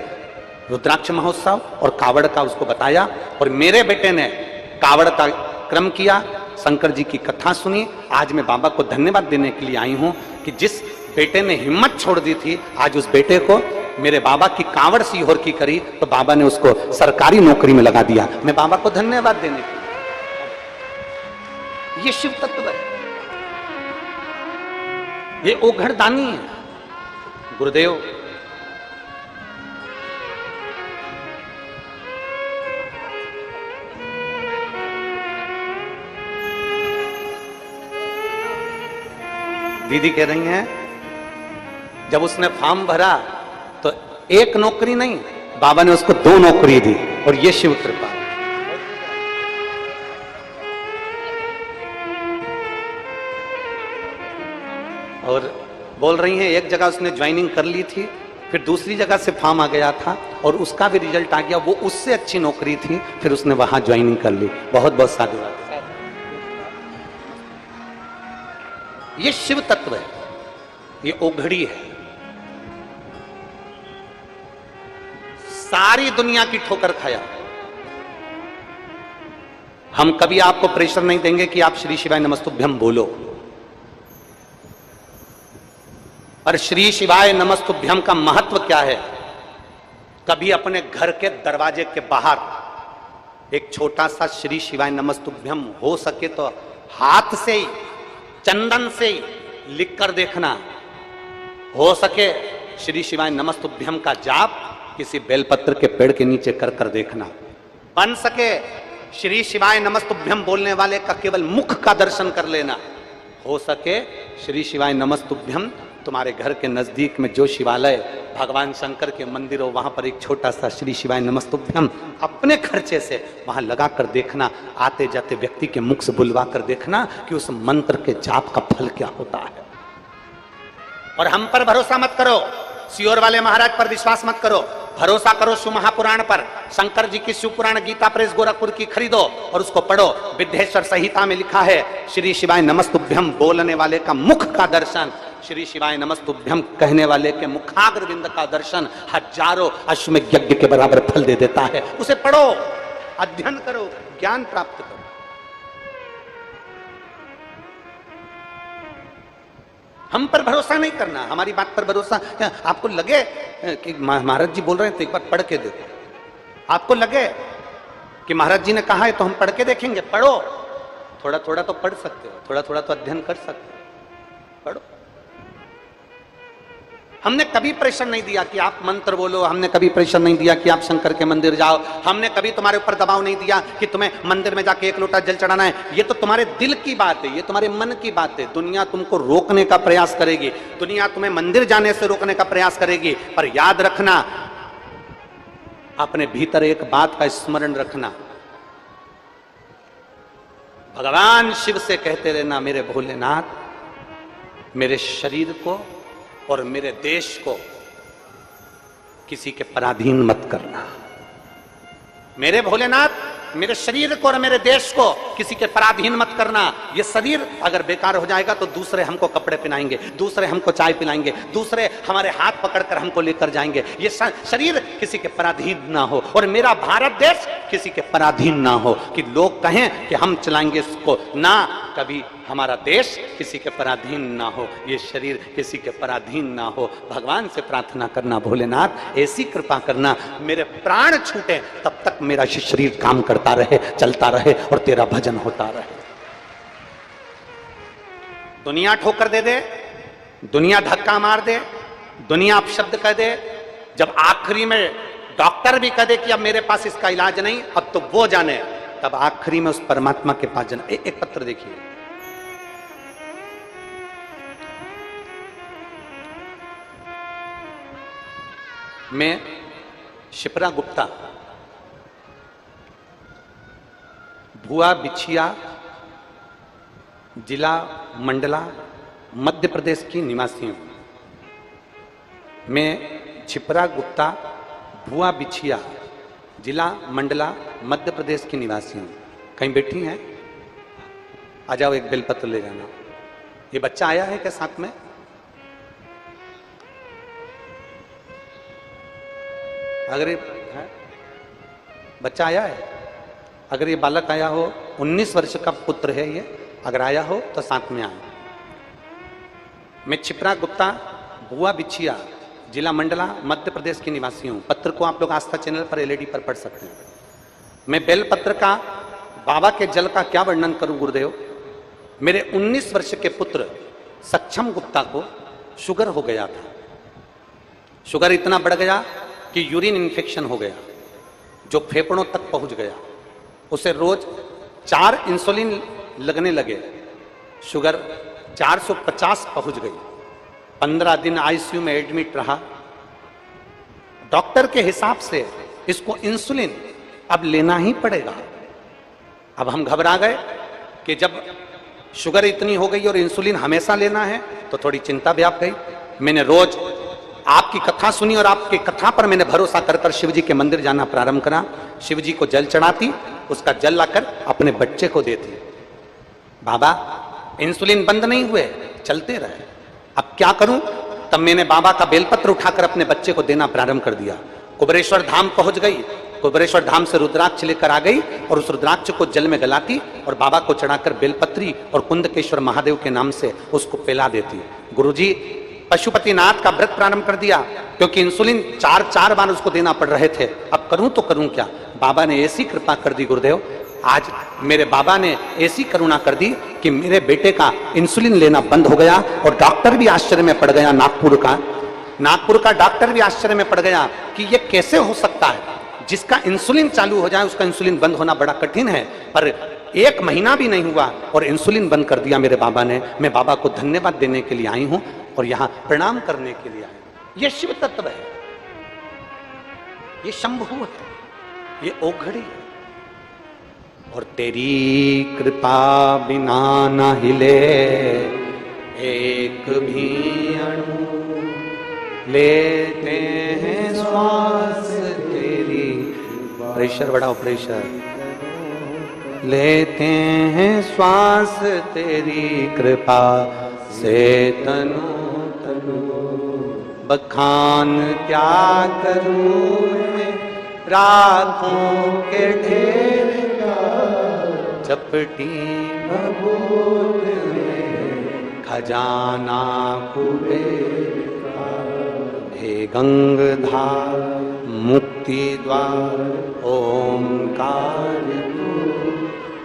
[SPEAKER 1] रुद्राक्ष महोत्सव और कावड़ का उसको बताया, और मेरे बेटे ने कावड़ का क्रम किया, शंकर जी की कथा सुनी। आज मैं बाबा को धन्यवाद देने के लिए आई हूं कि जिस बेटे ने हिम्मत छोड़ दी थी, आज उस बेटे को मेरे बाबा की कावड़ सीहोर की करी तो बाबा ने उसको सरकारी नौकरी में लगा दिया। मैं बाबा को धन्यवाद देने के लिए। ये शिव तत्व है, ये ओघड़दानी है गुरुदेव। दीदी कह रही हैं जब उसने फॉर्म भरा तो एक नौकरी नहीं, बाबा ने उसको 2 नौकरी दी, और ये शिव कृपा। और बोल रही हैं एक जगह उसने ज्वाइनिंग कर ली थी, फिर दूसरी जगह से फॉर्म आ गया था और उसका भी रिजल्ट आ गया, वो उससे अच्छी नौकरी थी, फिर उसने वहां ज्वाइनिंग कर ली। बहुत बहुत साधुवाद। ये शिव तत्व है, ये ओघड़ी है। सारी दुनिया की ठोकर खाया। हम कभी आपको प्रेशर नहीं देंगे कि आप श्री शिवाय नमस्तुभ्यम बोलो, पर श्री शिवाय नमस्तुभ्यम का महत्व क्या है। कभी अपने घर के दरवाजे के बाहर एक छोटा सा श्री शिवाय नमस्तुभ्यम हो सके तो हाथ से ही, चंदन से लिख कर देखना। हो सके श्री शिवाय नमस्तुभ्यम का जाप किसी बेलपत्र के पेड़ के नीचे कर कर देखना। बन सके श्री शिवाय नमस्तुभ्यम बोलने वाले का केवल मुख का दर्शन कर लेना। हो सके श्री शिवाय नमस्तुभ्यम तुम्हारे घर के नजदीक में जो शिवालय भगवान शंकर के मंदिर हो, वहां पर एक छोटा सा श्री शिवाय नमस्तुभ्यम अपने खर्चे से वहां लगा कर देखना। आते जाते व्यक्ति के मुख से बुलवा कर देखना कि उस मंत्र के जाप का फल क्या होता है। और हम पर भरोसा मत करो, सीहोर वाले महाराज पर विश्वास मत करो, भरोसा करो शिव महापुराण पर। शंकर जी की शिव पुराण गीता प्रेस गोरखपुर की खरीदो और उसको पढ़ो। विद्येश्वर संहिता में लिखा है श्री शिवाय नमस्तुभ्यम बोलने वाले का मुख का दर्शन, श्री शिवाय नमस्तुभ्यम कहने वाले के मुखाग्रविंद का दर्शन हजारों अश्वमेध यज्ञ के बराबर फल दे देता है। उसे पढ़ो, अध्ययन करो, ज्ञान प्राप्त करो। हम पर भरोसा नहीं करना, हमारी बात पर भरोसा। आपको लगे कि महाराज जी बोल रहे हैं तो एक बार पढ़ के देखो। आपको लगे कि महाराज जी ने कहा है तो हम पढ़ के देखेंगे, पढ़ो। थोड़ा थोड़ा तो पढ़ सकते हो, थोड़ा थोड़ा तो अध्ययन कर सकते हो, पढ़ो। हमने कभी प्रेशर नहीं दिया कि आप मंत्र बोलो, हमने कभी प्रेशर नहीं दिया कि आप शंकर के मंदिर जाओ, हमने कभी तुम्हारे ऊपर दबाव नहीं दिया कि तुम्हें मंदिर में जाके 1 लोटा जल चढ़ाना है। ये तो तुम्हारे दिल की बात है, ये तुम्हारे मन की बात है। दुनिया तुमको रोकने का प्रयास करेगी, दुनिया तुम्हें मंदिर जाने से रोकने का प्रयास करेगी, पर याद रखना, अपने भीतर एक बात का स्मरण रखना, भगवान शिव से कहते रहना, मेरे भोलेनाथ मेरे शरीर को और मेरे देश को किसी के पराधीन मत करना। मेरे भोलेनाथ मेरे शरीर को और मेरे देश को किसी के पराधीन मत करना। ये शरीर अगर बेकार हो जाएगा तो दूसरे हमको कपड़े पहनाएंगे, दूसरे हमको चाय पिलाएंगे, दूसरे हमारे हाथ पकड़कर हमको लेकर जाएंगे। ये शरीर किसी के पराधीन ना हो और मेरा भारत देश किसी के पराधीन ना हो कि लोग कहें कि हम चलाएंगे इसको ना। कभी हमारा देश किसी के पराधीन ना हो, ये शरीर किसी के पराधीन ना हो। भगवान से प्रार्थना करना, भोलेनाथ ऐसी कृपा करना मेरे प्राण छूटे तब तक मेरा शरीर काम करता रहे, चलता रहे और तेरा भजन होता रहे। दुनिया ठोकर दे दे, दुनिया धक्का मार दे, दुनिया अपशब्द कह दे, जब आखिरी में डॉक्टर भी कह दे कि अब मेरे पास इसका इलाज नहीं, अब तो वो जाने, तब आखिरी में उस परमात्मा के पास जाना। एक पत्र देखिए, मैं शिप्रा गुप्ता, भुआ बिछिया, जिला मंडला, मध्य प्रदेश की निवासी हूं। मैं छिपरा गुप्ता, भुआ बिछिया, जिला मंडला, मध्य प्रदेश की निवासी हूं। कहीं बैठी हैं? आ जाओ, एक बेलपत्र ले जाना। ये बच्चा आया है क्या साथ में? अगर ये बच्चा आया है, अगर ये बालक आया हो, 19 वर्ष का पुत्र है ये, अगर आया हो तो साथ में आए। मैं छिपरा गुप्ता, भुआ बिछिया, जिला मंडला, मध्य प्रदेश की निवासी हूं। पत्र को आप लोग आस्था चैनल पर एलईडी पर पढ़ सकते हैं। मैं बेलपत्र का, बाबा के जल का क्या वर्णन करूं गुरुदेव। मेरे 19 वर्ष के पुत्र सक्षम गुप्ता को शुगर हो गया था। शुगर इतना बढ़ गया कि यूरिन इन्फेक्शन हो गया जो फेफड़ों तक पहुंच गया। उसे रोज 4 इंसुलिन लगने लगे। शुगर 450 पहुंच गई। 15 दिन आईसीयू में एडमिट रहा। डॉक्टर के हिसाब से इसको इंसुलिन अब लेना ही पड़ेगा। अब हम घबरा गए कि जब शुगर इतनी हो गई और इंसुलिन हमेशा लेना है तो थोड़ी चिंता व्याप गई। मैंने रोज आपकी कथा सुनी और आपकी कथा पर मैंने भरोसा कर कर शिव जी के मंदिर जाना प्रारंभ करा। शिव जी को जल चढ़ाती, उसका जल लाकर अपने बच्चे को देती। बाबा इंसुलिन बंद नहीं हुए, चलते रहे। अब क्या करूं? तब मैंने बाबा का बेलपत्र उठाकर अपने बच्चे को देना प्रारंभ कर दिया। कुबेरेश्वर धाम पहुंच गई। कुबेरेश्वर धाम से रुद्राक्ष लेकर आ गई और उस रुद्राक्ष को जल में गलाती और बाबा को चढ़ाकर बेलपत्री और कुंदकेश्वर महादेव के नाम से उसको पिला देती। गुरुजी पशुपतिनाथ का व्रत प्रारंभ कर दिया क्योंकि इंसुलिन 4 बार उसको देना पड़ रहे थे। अब करूं तो करूं क्या? बाबा ने ऐसी कृपा कर दी गुरुदेव, आज मेरे बाबा ने ऐसी करुणा कर दी कि मेरे बेटे का इंसुलिन लेना बंद हो गया और डॉक्टर भी आश्चर्य में पड़ गया। नागपुर का डॉक्टर भी आश्चर्य में पड़ गया कि ये कैसे हो सकता है। जिसका इंसुलिन चालू हो जाए उसका इंसुलिन बंद होना बड़ा कठिन है, पर 1 महीना भी नहीं हुआ और इंसुलिन बंद कर दिया मेरे बाबा ने। मैं बाबा को धन्यवाद देने के लिए आई हूं और यहां प्रणाम करने के लिए आई हूं। ये शिव तत्व है, ये शंभु है, ये ओघड़ी है। और तेरी कृपा बिना न हिले एक भी अणु, लेते हैं श्वास तेरी, प्रेशर बढ़ाओ प्रेशर, लेते हैं श्वास तेरी कृपा से तनु तनु। बखान क्या करूं मैं रातों के ढेर का, चपटी भभूत में खजाना कुबेर का। हे गंगधार मुक्ति द्वार ओंकार तू,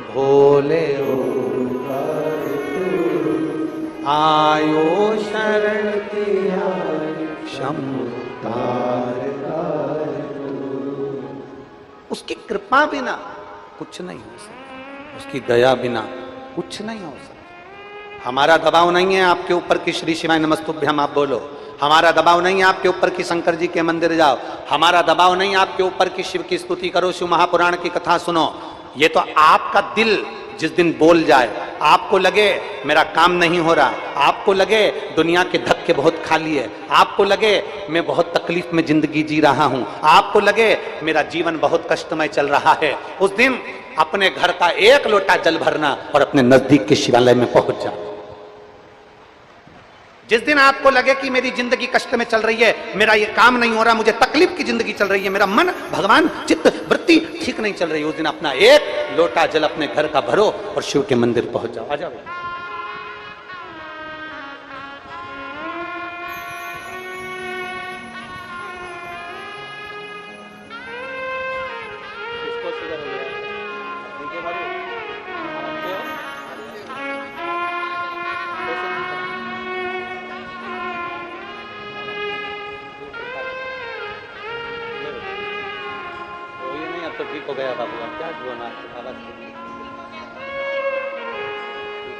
[SPEAKER 1] भोले ओंकार तू। आयो शरण किया शंभु तार तार तू। उसकी कृपा बिना कुछ नहीं हो सकता, उसकी दया बिना कुछ नहीं हो सकता। हमारा दबाव नहीं है आपके ऊपर कि श्री शिवाय नमस्तुभ्यम आप बोलो। हमारा दबाव नहीं है आपके ऊपर कि शंकर जी के मंदिर जाओ। हमारा दबाव नहीं है आपके ऊपर कि शिव की स्तुति करो, शिव महापुराण की कथा सुनो। ये तो आपका दिल जिस दिन बोल जाए, आपको लगे मेरा काम नहीं हो रहा, आपको लगे दुनिया के धक्के बहुत खाली है, आपको लगे मैं बहुत तकलीफ में जिंदगी जी रहा हूं, आपको लगे मेरा जीवन बहुत कष्टमय चल रहा है, उस दिन अपने घर का एक लोटा जल भरना और अपने नजदीक के शिवालय में पहुंच जाओ। जिस दिन आपको लगे कि मेरी जिंदगी कष्ट में चल रही है, मेरा ये काम नहीं हो रहा, मुझे तकलीफ की जिंदगी चल रही है, मेरा मन, भगवान, चित्त, वृत्ति ठीक नहीं चल रही, उस दिन अपना एक लोटा जल अपने घर का भरो और शिव के मंदिर पहुंच जाओ। आ जाओ। तो ठीक हो गया बाबू, क्या हुआ ना आवाज ठीक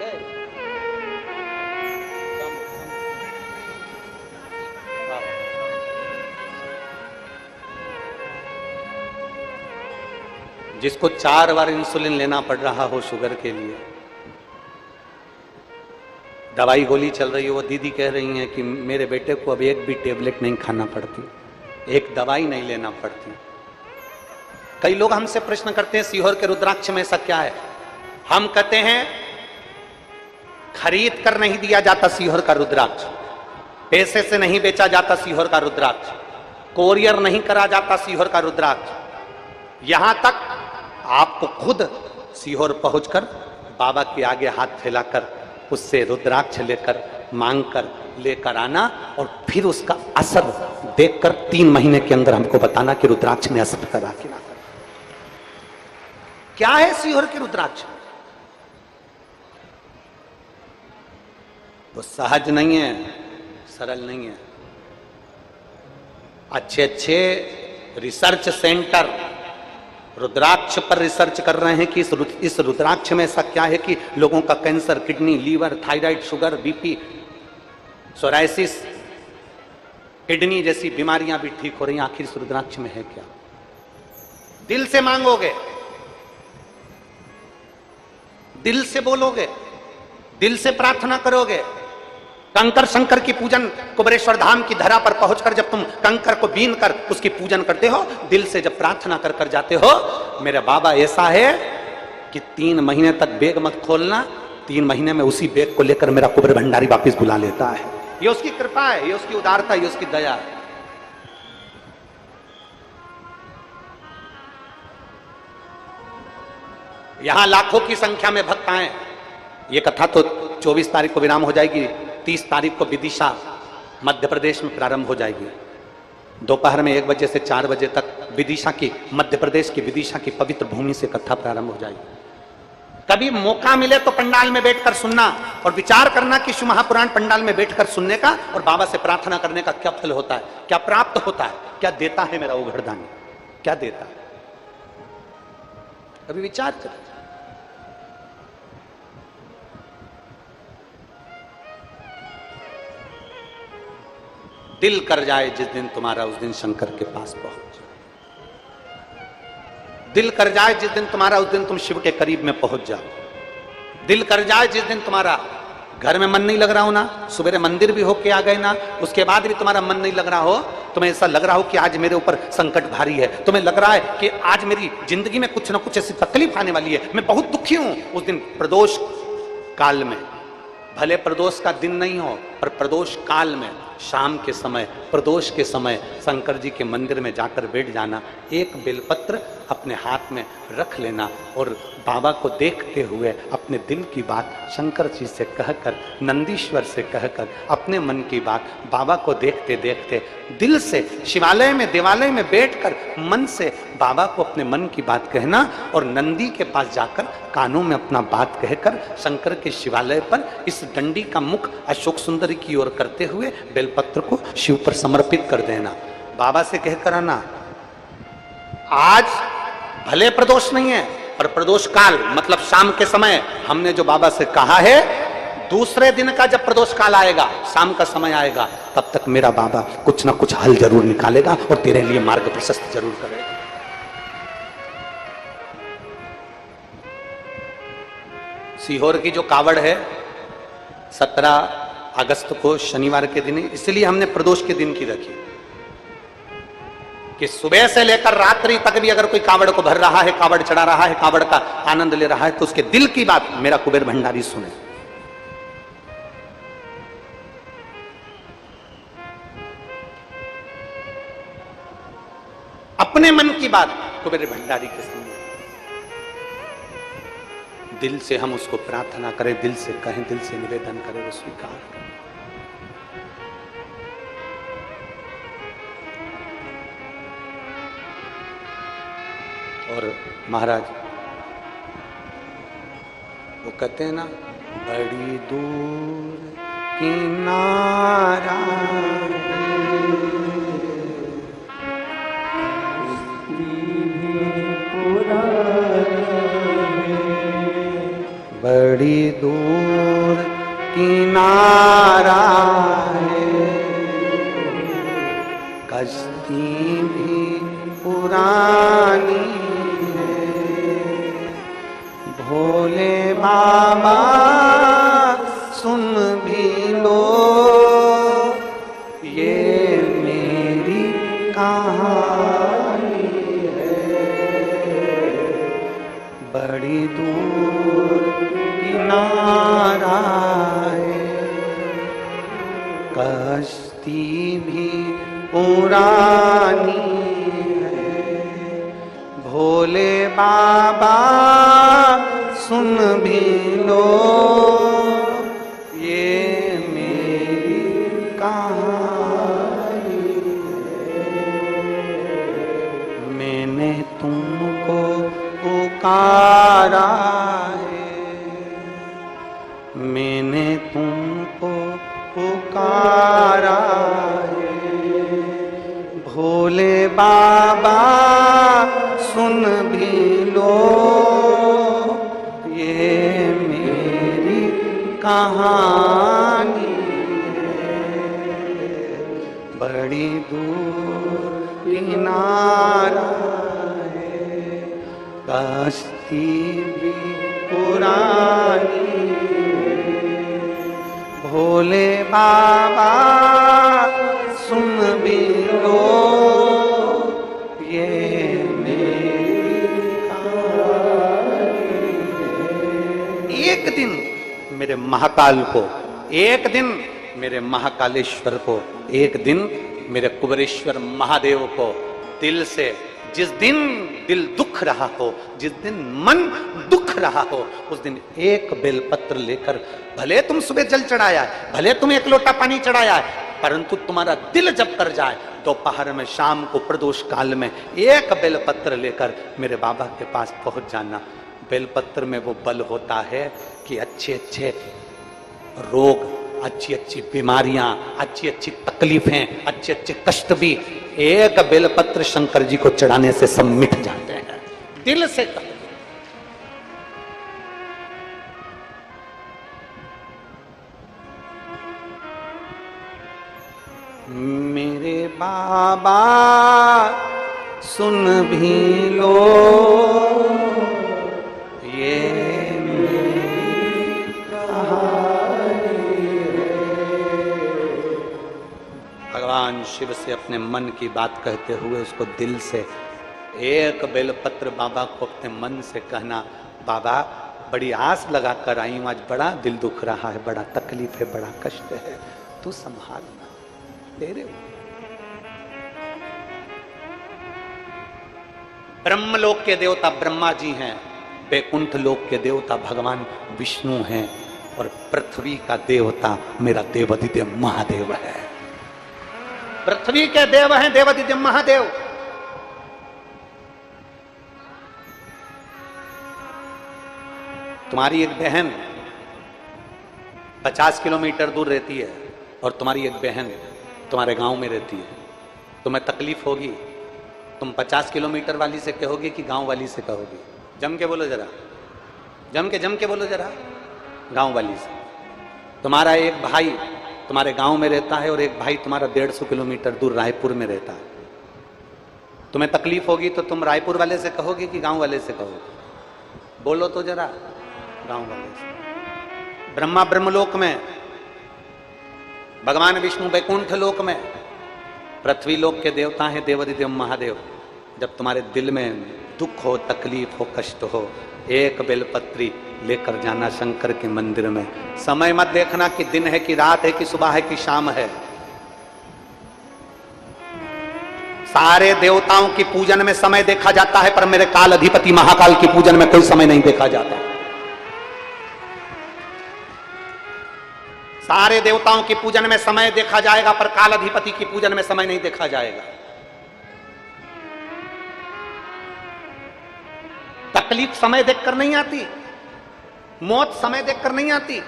[SPEAKER 1] है। जिसको 4 बार इंसुलिन लेना पड़ रहा हो शुगर के लिए, दवाई गोली चल रही हो, वो दीदी कह रही हैं कि मेरे बेटे को अब एक भी टेबलेट नहीं खाना पड़ती, एक दवाई नहीं लेना पड़ती। कई लोग हमसे प्रश्न करते हैं सीहोर के रुद्राक्ष में ऐसा क्या है? हम कहते हैं खरीद कर नहीं दिया जाता सीहोर का रुद्राक्ष, पैसे से नहीं बेचा जाता सीहोर का रुद्राक्ष, कोरियर नहीं करा जाता सीहोर का रुद्राक्ष। यहां तक आपको खुद सीहोर पहुंचकर बाबा के आगे हाथ फैलाकर उससे रुद्राक्ष लेकर मांगकर लेकर आना और फिर उसका असर देखकर 3 महीने के अंदर हमको बताना कि रुद्राक्ष ने असर करा कि ना। क्या है सीहोर के रुद्राक्ष? वो सहज नहीं है, सरल नहीं है। अच्छे अच्छे रिसर्च सेंटर रुद्राक्ष पर रिसर्च कर रहे हैं कि इस रुद्राक्ष में ऐसा क्या है कि लोगों का cancer, kidney, liver, thyroid, sugar, BP, psoriasis, kidney जैसी बीमारियां भी ठीक हो रही हैं। आखिर इस रुद्राक्ष में है क्या? दिल से मांगोगे, दिल से बोलोगे, दिल से प्रार्थना करोगे। कंकर शंकर की पूजन कुबेरेश्वर धाम की धरा पर पहुंचकर जब तुम कंकर को बीन कर उसकी पूजन करते हो, दिल से जब प्रार्थना कर कर जाते हो, मेरे बाबा ऐसा है कि 3 महीने तक बैग मत खोलना, 3 महीने में उसी बैग को लेकर मेरा कुबेर भंडारी वापस बुला लेता है। ये उसकी कृपा है, ये उसकी उदारता, ये उसकी दया है। यहां लाखों की संख्या में भक्त आए। ये कथा तो 24 तारीख को विराम हो जाएगी, 30 तारीख को विदिशा मध्य प्रदेश में प्रारंभ हो जाएगी। दोपहर में 1 बजे से 4 बजे तक विदिशा की, मध्य प्रदेश की विदिशा की पवित्र भूमि से कथा प्रारंभ हो जाएगी। कभी मौका मिले तो पंडाल में बैठकर सुनना और विचार करना कि शिव महापुराण पंडाल में बैठकर सुनने का और बाबा से प्रार्थना करने का क्या फल होता है, क्या प्राप्त होता है, क्या देता है मेरा उघड़दानी, क्या देता है। कभी विचार करें। दिल कर जाए जिस दिन तुम्हारा, उस दिन शंकर के पास पहुंच। दिल कर जाए जिस दिन तुम्हारा, उस दिन तुम शिव के करीब में पहुंच जाओ। दिल कर जाए जिस दिन तुम्हारा घर में मन नहीं लग रहा हो ना, सुबह मंदिर भी होके आ गए ना, उसके बाद भी तुम्हारा मन नहीं लग रहा हो, तुम्हें ऐसा लग रहा हो कि आज मेरे ऊपर संकट भारी है, तुम्हें लग रहा है कि आज मेरी जिंदगी में कुछ ना कुछ ऐसी तकलीफ आने वाली है, मैं बहुत दुखी हूं, उस दिन प्रदोष काल में, भले प्रदोष का दिन नहीं हो पर प्रदोष काल में, शाम के समय, प्रदोष के समय शंकर जी के मंदिर में जाकर बैठ जाना, एक बेलपत्र अपने हाथ में रख लेना और बाबा को देखते हुए अपने दिल की बात शंकर जी से कहकर, नंदीश्वर से कहकर, अपने मन की बात बाबा को देखते देखते दिल से शिवालय में, देवालय में बैठकर मन से बाबा को अपने मन की बात कहना और नंदी के पास जाकर कानों में अपना बात कहकर शंकर के शिवालय पर इस डंडी का मुख अशोक सुंदरी की ओर करते हुए बेलपत्र को शिव पर समर्पित कर देना। बाबा से कहकर आना, आज भले प्रदोष नहीं है पर प्रदोष काल मतलब शाम के समय हमने जो बाबा से कहा है, दूसरे दिन का जब प्रदोष काल आएगा, शाम का समय आएगा, तब तक मेरा बाबा कुछ ना कुछ हल जरूर निकालेगा और तेरे लिए मार्ग प्रशस्त जरूर करेगा। सीहोर की जो कावड़ है 17 अगस्त को शनिवार के दिन, इसलिए हमने प्रदोष के दिन की रखी। कि सुबह से लेकर रात्रि तक भी अगर कोई कावड़ को भर रहा है, कावड़ चढ़ा रहा है, कावड़ का आनंद ले रहा है, तो उसके दिल की बात मेरा कुबेर भंडारी सुने। अपने मन की बात कुबेर भंडारी के सुने। दिल से हम उसको प्रार्थना करें, दिल से कहें, दिल से निवेदन करें, वो स्वीकार करें। और महाराज वो कहते हैं ना, बड़ी दूर किनारा बड़ी दूर किनारा है, कश्ती भी पुरानी है, भोले बाबा सुन भी लो ये मेरी कहानी है, बड़ी दूर किनारा है, कश्ती भी पुरानी है, भोले बाबा सुन भी लो ये मेरी कहानी है, मैंने तुमको पुकारा है, मैंने तुमको पुकारा है, भोले बाबा सुन भी लो ये मेरी कहानी है, बड़ी दूर किनारा है, कश्ती भी पुरानी है, भोले बाबा सुन भी लो ये मेरी कहानी है। एक दिन मेरे महाकाल को, एक दिन मेरे महाकालेश्वर को, एक दिन मेरे कुबेरेश्वर महादेव को दिल से, जिस दिन दिल दुख रहा हो, जिस दिन मन दुख रहा हो, उस दिन एक बेलपत्र लेकर, भले तुम सुबह जल चढ़ाया है, भले तुम एक लोटा पानी चढ़ाया है, परंतु तुम्हारा दिल जब कर जाए, दोपहर में, शाम को, प्रदोष काल में एक बेलपत्र लेकर मेरे बाबा के पास पहुंच जाना। बेलपत्र में वो बल होता है कि अच्छे अच्छे रोग, अच्छी अच्छी बीमारियां, अच्छी अच्छी तकलीफें, अच्छे अच्छे कष्ट भी एक बेलपत्र शंकर जी को चढ़ाने से सब मिट जाते हैं। दिल से कर। मेरे बाबा सुन भी लो ये मेरी कहानी है। भगवान शिव से अपने मन की बात कहते हुए उसको दिल से एक बेलपत्र बाबा को अपने मन से कहना, बाबा बड़ी आस लगा कर आई हूं, आज बड़ा दिल दुख रहा है, बड़ा तकलीफ है, बड़ा कष्ट है, तू संभालना तेरे। ब्रह्मलोक के देवता ब्रह्मा जी हैं, बैकुंठ लोक के देवता भगवान विष्णु हैं, और पृथ्वी का देवता मेरा देवाधिदेव महादेव है। पृथ्वी के देव हैं देवाधिदेव महादेव। तुम्हारी एक बहन 50 किलोमीटर दूर रहती है और तुम्हारी एक बहन तुम्हारे गांव में रहती है, तुम्हें तकलीफ होगी, तुम 50 किलोमीटर वाली से कहोगे कि गांव वाली से कहोगे? जम के बोलो जरा, जम के बोलो जरा। गांव वाली से। तुम्हारा एक भाई तुम्हारे गांव में रहता है और एक भाई तुम्हारा 150 किलोमीटर दूर रायपुर में रहता है, तुम्हें तकलीफ होगी तो तुम रायपुर वाले से कहोगे कि गांव वाले से कहोगे? बोलो तो जरा। गांव वाले से। ब्रह्मा ब्रह्मलोक में, भगवान विष्णु बैकुंठ लोक में, पृथ्वी लोक के देवता हैं देवाधिदेव महादेव। जब तुम्हारे दिल में दुख हो, तकलीफ हो, कष्ट हो, एक बेलपत्री लेकर जाना शंकर के मंदिर में। समय मत देखना कि दिन है कि रात है कि सुबह है कि शाम है। सारे देवताओं की पूजन में समय देखा जाता है, पर मेरे काल अधिपति महाकाल की पूजन में कोई समय नहीं देखा जाता। सारे देवताओं की पूजन में समय देखा जाएगा, पर काल अधिपति की पूजन में समय नहीं देखा जाएगा। तकलीफ समय देखकर नहीं आती, मौत समय देखकर नहीं आती।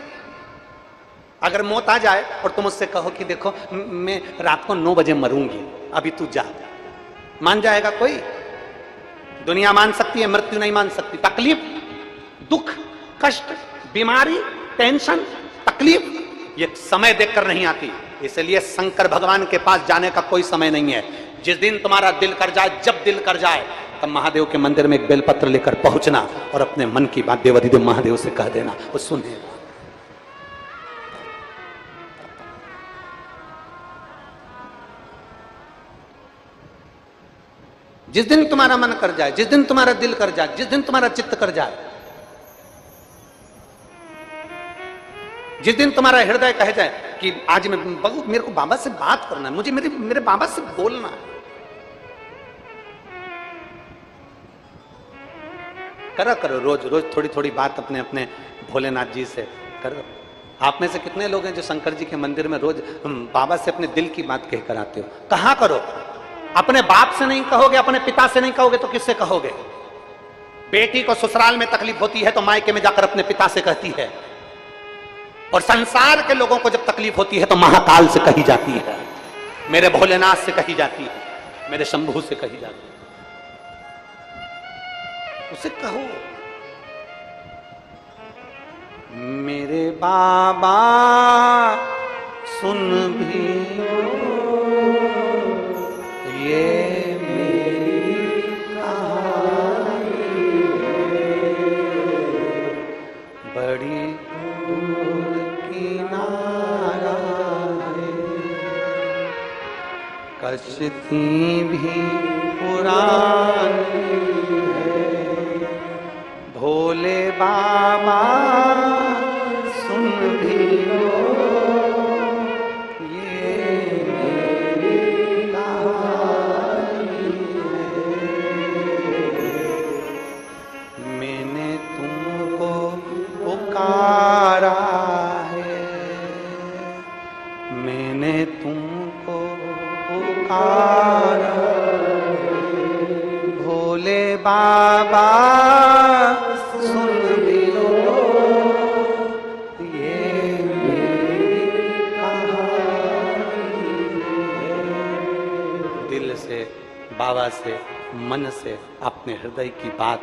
[SPEAKER 1] अगर मौत आ जाए और तुम उससे कहो कि देखो मैं रात को 9 बजे मरूंगी, अभी तू जा, मान जाएगा कोई? दुनिया मान सकती है, मृत्यु नहीं मान सकती। तकलीफ, दुख, कष्ट, बीमारी, टेंशन, तकलीफ ये समय देखकर नहीं आती। इसलिए शंकर भगवान के पास जाने का कोई समय नहीं है। जिस दिन तुम्हारा दिल कर जाए, जब दिल कर जाए, तब महादेव के मंदिर में एक बेलपत्र लेकर पहुंचना और अपने मन की बात देवाधिदेव महादेव से कह देना, वो सुनेगा। जिस दिन तुम्हारा मन कर जाए, जिस दिन तुम्हारा दिल कर जाए, जिस दिन तुम्हारा चित्त कर जाए, जिस दिन तुम्हारा हृदय कह जाए कि आज मैं मेरे को बाबा से बात करना है, मुझे मेरे बाबा से बोलना है, करा करो रोज रोज थोड़ी थोड़ी बात अपने अपने भोलेनाथ जी से करो। आप में से कितने लोग हैं जो शंकर जी के मंदिर में रोज बाबा से अपने दिल की बात कह कर आते हो? कहा करो। अपने बाप से नहीं कहोगे, अपने पिता से नहीं कहोगे तो किससे कहोगे? बेटी को ससुराल में तकलीफ होती है तो मायके में जाकर अपने पिता से कहती है, और संसार के लोगों को जब तकलीफ होती है तो महाकाल से कही जाती है, मेरे भोलेनाथ से कही जाती है, मेरे शंभू से कही जाती है। उसे कहो, मेरे बाबा सुन भी ये मेरी कहानी बड़ी दूर किनारा है, कश्ती भी पुरानी है, भोले बाबा सुन भी लो ये मेरी कहानी है। मैंने तुमको पुकारा है, मैंने तुमको पुकारा है, भोले बाबा सुन भी लो ये मेरी कहानी है। दिल से, बाबा से, मन से अपने हृदय की बात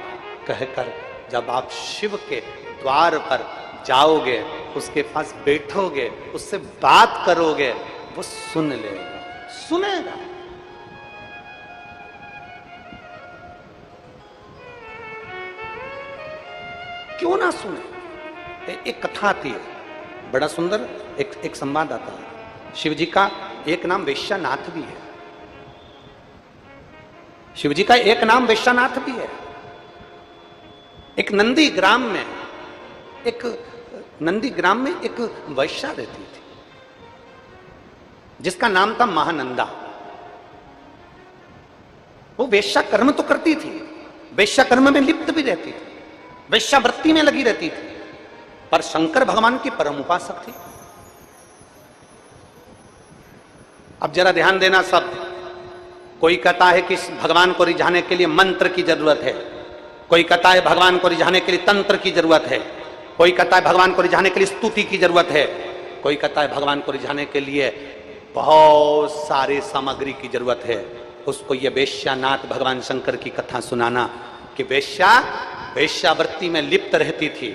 [SPEAKER 1] कहकर जब आप शिव के द्वार पर जाओगे, उसके पास बैठोगे, उससे बात करोगे, वो सुन लेगा, सुनेगा। क्यों ना सुने? एक कथा थी बड़ा सुंदर, एक संवाद आता है। शिव जी का एक नाम वैश्यनाथ भी है, शिव जी का एक नाम वैश्यनाथ भी है। एक नंदी ग्राम में एक वैश्या रहती थी जिसका नाम था महानंदा। वो वेश्या कर्म तो करती थी, वेश्या कर्म में लिप्त भी रहती थी, वेश्यावृत्ति में लगी रहती थी, पर शंकर भगवान की परम उपासक थी। अब जरा ध्यान देना सब, कोई कहता है कि भगवान को रिझाने के लिए मंत्र की जरूरत है, कोई कहता है भगवान को रिझाने के लिए तंत्र की जरूरत है, कोई कहता है भगवान को रिझाने के लिए स्तुति की जरूरत है, कोई कहता है भगवान को रिझाने के लिए बहुत सारे सामग्री की जरूरत है। उसको ये वेश्यानाथ भगवान शंकर की कथा सुनाना कि वेश्यावृत्ति में लिप्त रहती थी,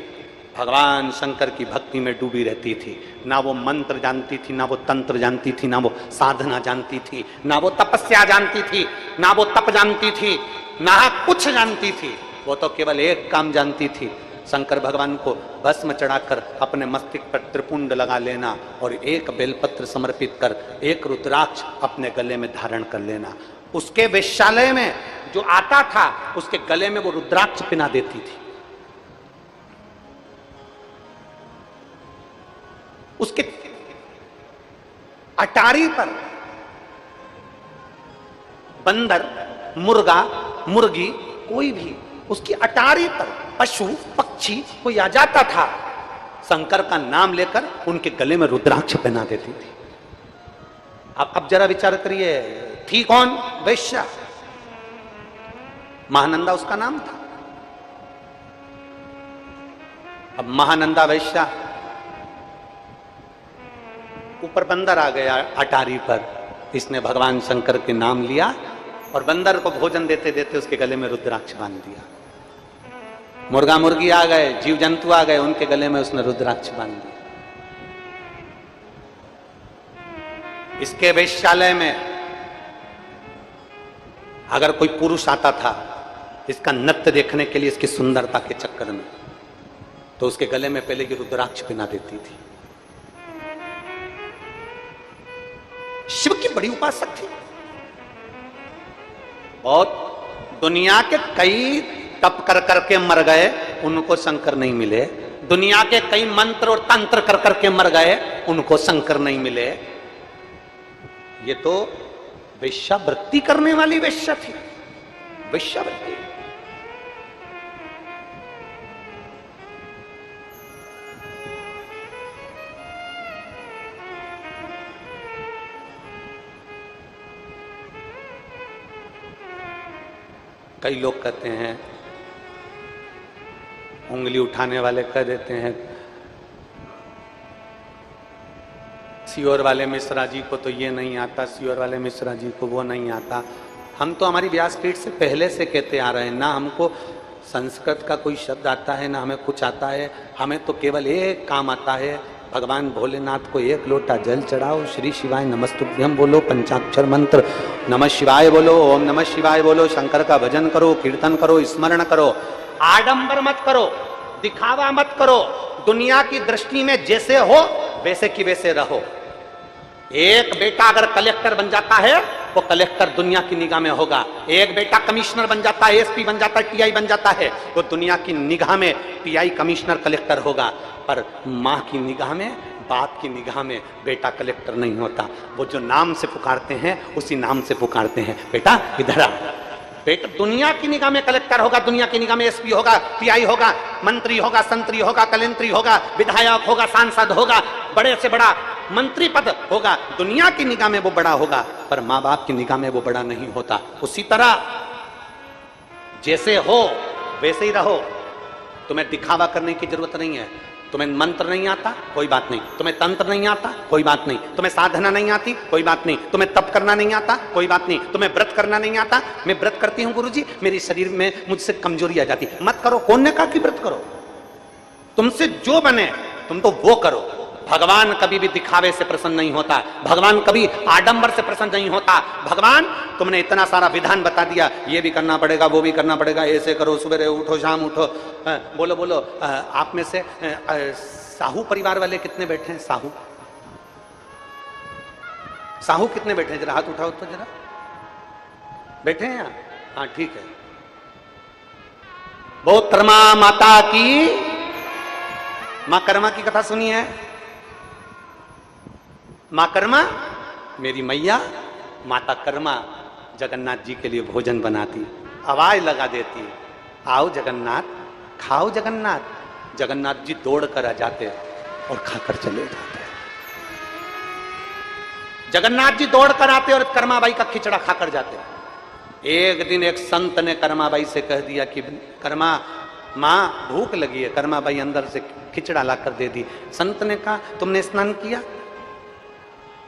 [SPEAKER 1] भगवान शंकर की भक्ति में डूबी रहती थी। ना वो मंत्र जानती थी, ना वो तंत्र जानती थी, ना वो साधना जानती थी, ना वो तपस्या जानती थी, ना वो तप जानती थी, ना कुछ जानती थी। वो तो केवल एक काम जानती थी, शंकर भगवान को भस्म चढ़ाकर अपने मस्तिष्क पर त्रिपुंड लगा लेना और एक बेलपत्र समर्पित कर एक रुद्राक्ष अपने गले में धारण कर लेना। उसके वेश्यालय में जो आता था उसके गले में वो रुद्राक्ष पिना देती थी। उसके अटारी पर बंदर, मुर्गा, मुर्गी, कोई भी उसकी अटारी पर पशु पक्षी कोई आ जाता था, शंकर का नाम लेकर उनके गले में रुद्राक्ष पहना देती थी। अब जरा विचार करिए, थी कौन? वैश्या। महानंदा उसका नाम था। अब महानंदा वैश्या, ऊपर बंदर आ गया अटारी पर, इसने भगवान शंकर के नाम लिया और बंदर को भोजन देते देते उसके गले में रुद्राक्ष बांध दिया। मुर्गा मुर्गी आ गए, जीव जंतु आ गए, उनके गले में उसने रुद्राक्ष बांध दिया। इसके वेश्यालय में अगर कोई पुरुष आता था इसका नृत्य देखने के लिए, इसकी सुंदरता के चक्कर में, तो उसके गले में पहले की रुद्राक्ष पिना देती थी। शिव की बड़ी उपासक थी। और दुनिया के कई तप कर करके मर गए, उनको शंकर नहीं मिले। दुनिया के कई मंत्र और तंत्र कर करके मर गए, उनको शंकर नहीं मिले। ये तो वेश्यावृत्ति करने वाली वेश्या थी, वेश्यावृत्ति। कई लोग कहते हैं, उंगली उठाने वाले कह देते हैं, सियोर वाले मिश्रा जी को तो ये नहीं आता, सियोर वाले मिश्रा जी को वो नहीं आता। हम तो हमारी व्यासपीठ से पहले से कहते आ रहे हैं, ना हमको संस्कृत का कोई शब्द आता है, ना हमें कुछ आता है। हमें तो केवल एक काम आता है, भगवान भोलेनाथ को एक लोटा जल चढ़ाओ, श्री शिवाय नमस्तुभ्यम बोलो, पंचाक्षर मंत्र नमः शिवाय बोलो, ओम नमः शिवाय बोलो, शंकर का भजन करो, कीर्तन करो, स्मरण करो। आडंबर मत करो, दिखावा मत करो। दुनिया की दृष्टि में जैसे हो वैसे की वैसे रहो। एक बेटा अगर कलेक्टर बन जाता है वो कलेक्टर दुनिया की निगाह में होगा। एक बेटा कमिश्नर बन जाता है, एसपी बन जाता है, टीआई बन जाता है, वो दुनिया की निगाह में टीआई, कमिश्नर, कलेक्टर होगा। पर माँ की निगाह में, बाप की निगाह में बेटा कलेक्टर नहीं होता। वो जो नाम से पुकारते हैं उसी नाम से पुकारते हैं, बेटा इधर आ। बेटा दुनिया की निगाह में कलेक्टर होगा, दुनिया की निगाह में एसपी होगा, टीआई होगा, मंत्री होगा, संतरी होगा, कलेंत्री होगा, विधायक होगा, सांसद होगा, बड़े से बड़ा मंत्री पद होगा। दुनिया की निगाह में वो बड़ा होगा, पर माँ बाप की निगाह में वो बड़ा नहीं होता। उसी तरह जैसे हो वैसे ही रहो। तुम्हें दिखावा करने की जरूरत नहीं है। तुम्हें मंत्र नहीं आता, कोई बात नहीं। तुम्हें तंत्र नहीं आता, कोई बात नहीं। तुम्हें साधना नहीं आती, कोई बात नहीं। तुम्हें तप करना नहीं आता, कोई बात नहीं। तुम्हें व्रत करना नहीं आता, मैं व्रत करती हूँ गुरुजी, मेरे शरीर में मुझसे कमजोरी आ जाती। मत करो। कौन ने कहा कि व्रत करो? तुमसे जो बने तुम तो वो करो। भगवान कभी भी दिखावे से प्रसन्न नहीं होता, भगवान कभी आडंबर से प्रसन्न नहीं होता। भगवान तुमने इतना सारा विधान बता दिया, ये भी करना पड़ेगा, वो भी करना पड़ेगा, ऐसे करो, सुबह उठो, शाम उठो। बोलो बोलो, आप में से साहू परिवार वाले कितने बैठे हैं? साहू साहू कितने बैठे हैं? जरा हाथ उठाओ तो जरा। बैठे हैं यहाँ? हाँ ठीक है। बहुत कर्मा माता की, माँ कर्मा की कथा सुनी है? माँ कर्मा, मेरी मैया माता कर्मा जगन्नाथ जी के लिए भोजन बनाती, आवाज लगा देती, आओ जगन्नाथ, खाओ जगन्नाथ। जगन्नाथ जी दौड़ कर आ जाते और खाकर चले जाते। जगन्नाथ जी दौड़ कर आते और कर्माबाई का खिचड़ा खाकर जाते। एक दिन एक संत ने कर्माबाई से कह दिया कि कर्मा माँ भूख लगी है। कर्माबाई अंदर से खिचड़ा लाकर दे दी। संत ने कहा तुमने स्नान किया,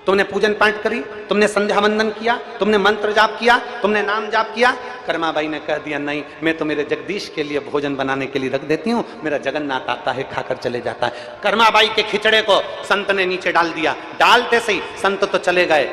[SPEAKER 1] तुमने पूजन पाठ करी, तुमने संध्या वंदन किया, तुमने मंत्र जाप किया, तुमने नाम जाप किया? कर्माबाई ने कह दिया नहीं, मैं तो मेरे जगदीश के लिए भोजन बनाने के लिए रख देती हूँ, मेरा जगन्नाथ आता है खाकर चले जाता है। कर्माबाई के खिचड़े को संत ने नीचे डाल दिया। डालते से ही संत तो चले गए,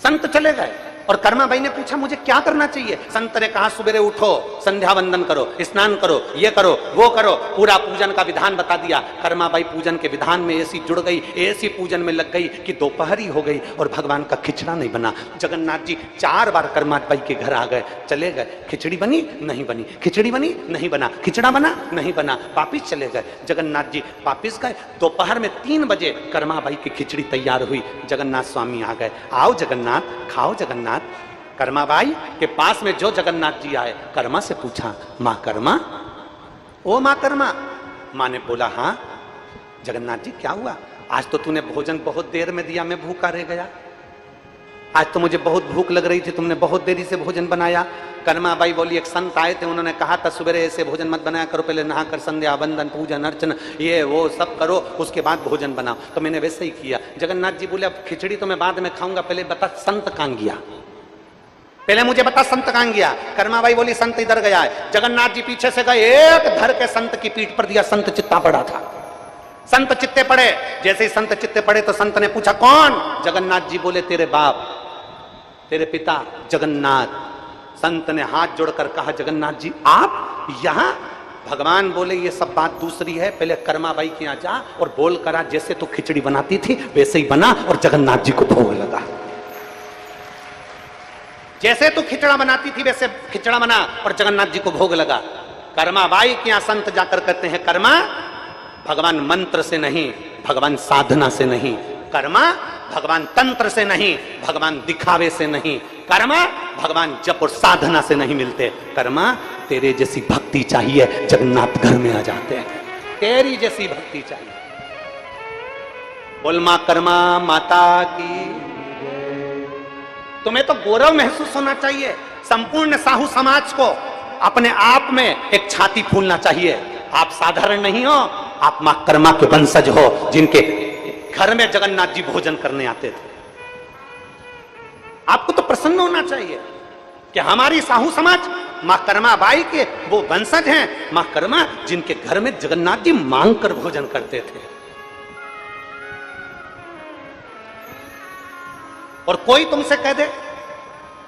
[SPEAKER 1] संत चले गए। और कर्मा बाई ने पूछा मुझे क्या करना चाहिए? संत ने कहा सुबह उठो, संध्या वंदन करो, स्नान करो, ये करो, वो करो, पूरा पूजन का विधान बता दिया। कर्मा बाई पूजन के विधान में ऐसी जुड़ गई, ऐसी पूजन में लग गई कि दोपहर ही हो गई और भगवान का खिचड़ा नहीं बना। जगन्नाथ जी 4 बार कर्मा बाई के घर आ गए, चले गए, खिचड़ी बनी नहीं बनी, खिचड़ी बनी नहीं बना, खिचड़ा बना नहीं बना, वापिस चले गए। जगन्नाथ जी वापिस गए। दोपहर में 3 बजे कर्मा बाई की खिचड़ी तैयार हुई। जगन्नाथ स्वामी आ गए, आओ जगन्नाथ, खाओ जगन्नाथ। कर्मा बाई के पास में जो जगन्नाथ जी आए, कर्मा से पूछा, मां कर्मा, ओ मां कर्मा। मां ने बोला, हाँ जगन्नाथ जी क्या हुआ? आज तो तूने भोजन बहुत देर में दिया, मैं भूखा रह गया। आज तो मुझे बहुत भूख लग रही थी, तुमने बहुत देरी से भोजन बनाया। कर्मा बाई बोली, एक संत आए थे, उन्होंने कहा था सुबह ऐसे भोजन मत बनाया करो, पहले नहाकर संध्या वंदन पूजन अर्चन ये वो सब करो, उसके बाद भोजन बनाओ। तो मैंने वैसे ही किया। जगन्नाथ जी बोले, अब खिचड़ी तो मैं बाद में खाऊंगा, पहले बता संत कहां गया, पहले मुझे बता संत कहां गया। कर्मा बाई बोली, संत इधर गया है। जगन्नाथ जी पीछे से गए, एक धर के संत की पीठ पर दिया। संत चित्ता पड़ा था। संत चित्ते पड़े। जैसे ही संत चित्ते पड़े तो संत ने पूछा, कौन? जगन्नाथ जी बोले, तेरे बाप, तेरे पिता जगन्नाथ। संत ने हाथ जोड़कर कहा, जगन्नाथ जी आप यहां? भगवान बोले, ये सब बात दूसरी है, पहले कर्मा बाई के यहां जा और बोल करा, जैसे तू खिचड़ी बनाती थी वैसे ही बना और जगन्नाथ जी को भोग लगा। जैसे तू खिचड़ा बनाती थी वैसे खिचड़ा बना और जगन्नाथ जी को भोग लगा। कर्मा बाई के यहां संत जाकर कहते हैं, कर्मा भगवान मंत्र से नहीं, भगवान साधना से नहीं, कर्मा भगवान तंत्र से नहीं, भगवान दिखावे से नहीं, कर्मा भगवान जप और साधना से नहीं मिलते। कर्मा तेरे जैसी भक्ति चाहिए, जगन्नाथ घर में आ जाते हैं। तेरी जैसी भक्ति चाहिए। बोल मां कर्मा माता की। तुम्हें तो गौरव महसूस होना चाहिए। संपूर्ण साहू समाज को अपने आप में एक छाती फूलना चाहिए। आप साधारण नहीं हो, आप मां कर्मा के वंशज हो, जिनके घर में जगन्नाथ जी भोजन करने आते थे। आपको तो प्रसन्न होना चाहिए कि हमारी साहू समाज मां कर्मा बाई के वो वंशज हैं। मां कर्मा जिनके घर में जगन्नाथ जी मांग कर भोजन करते थे। और कोई तुमसे कह दे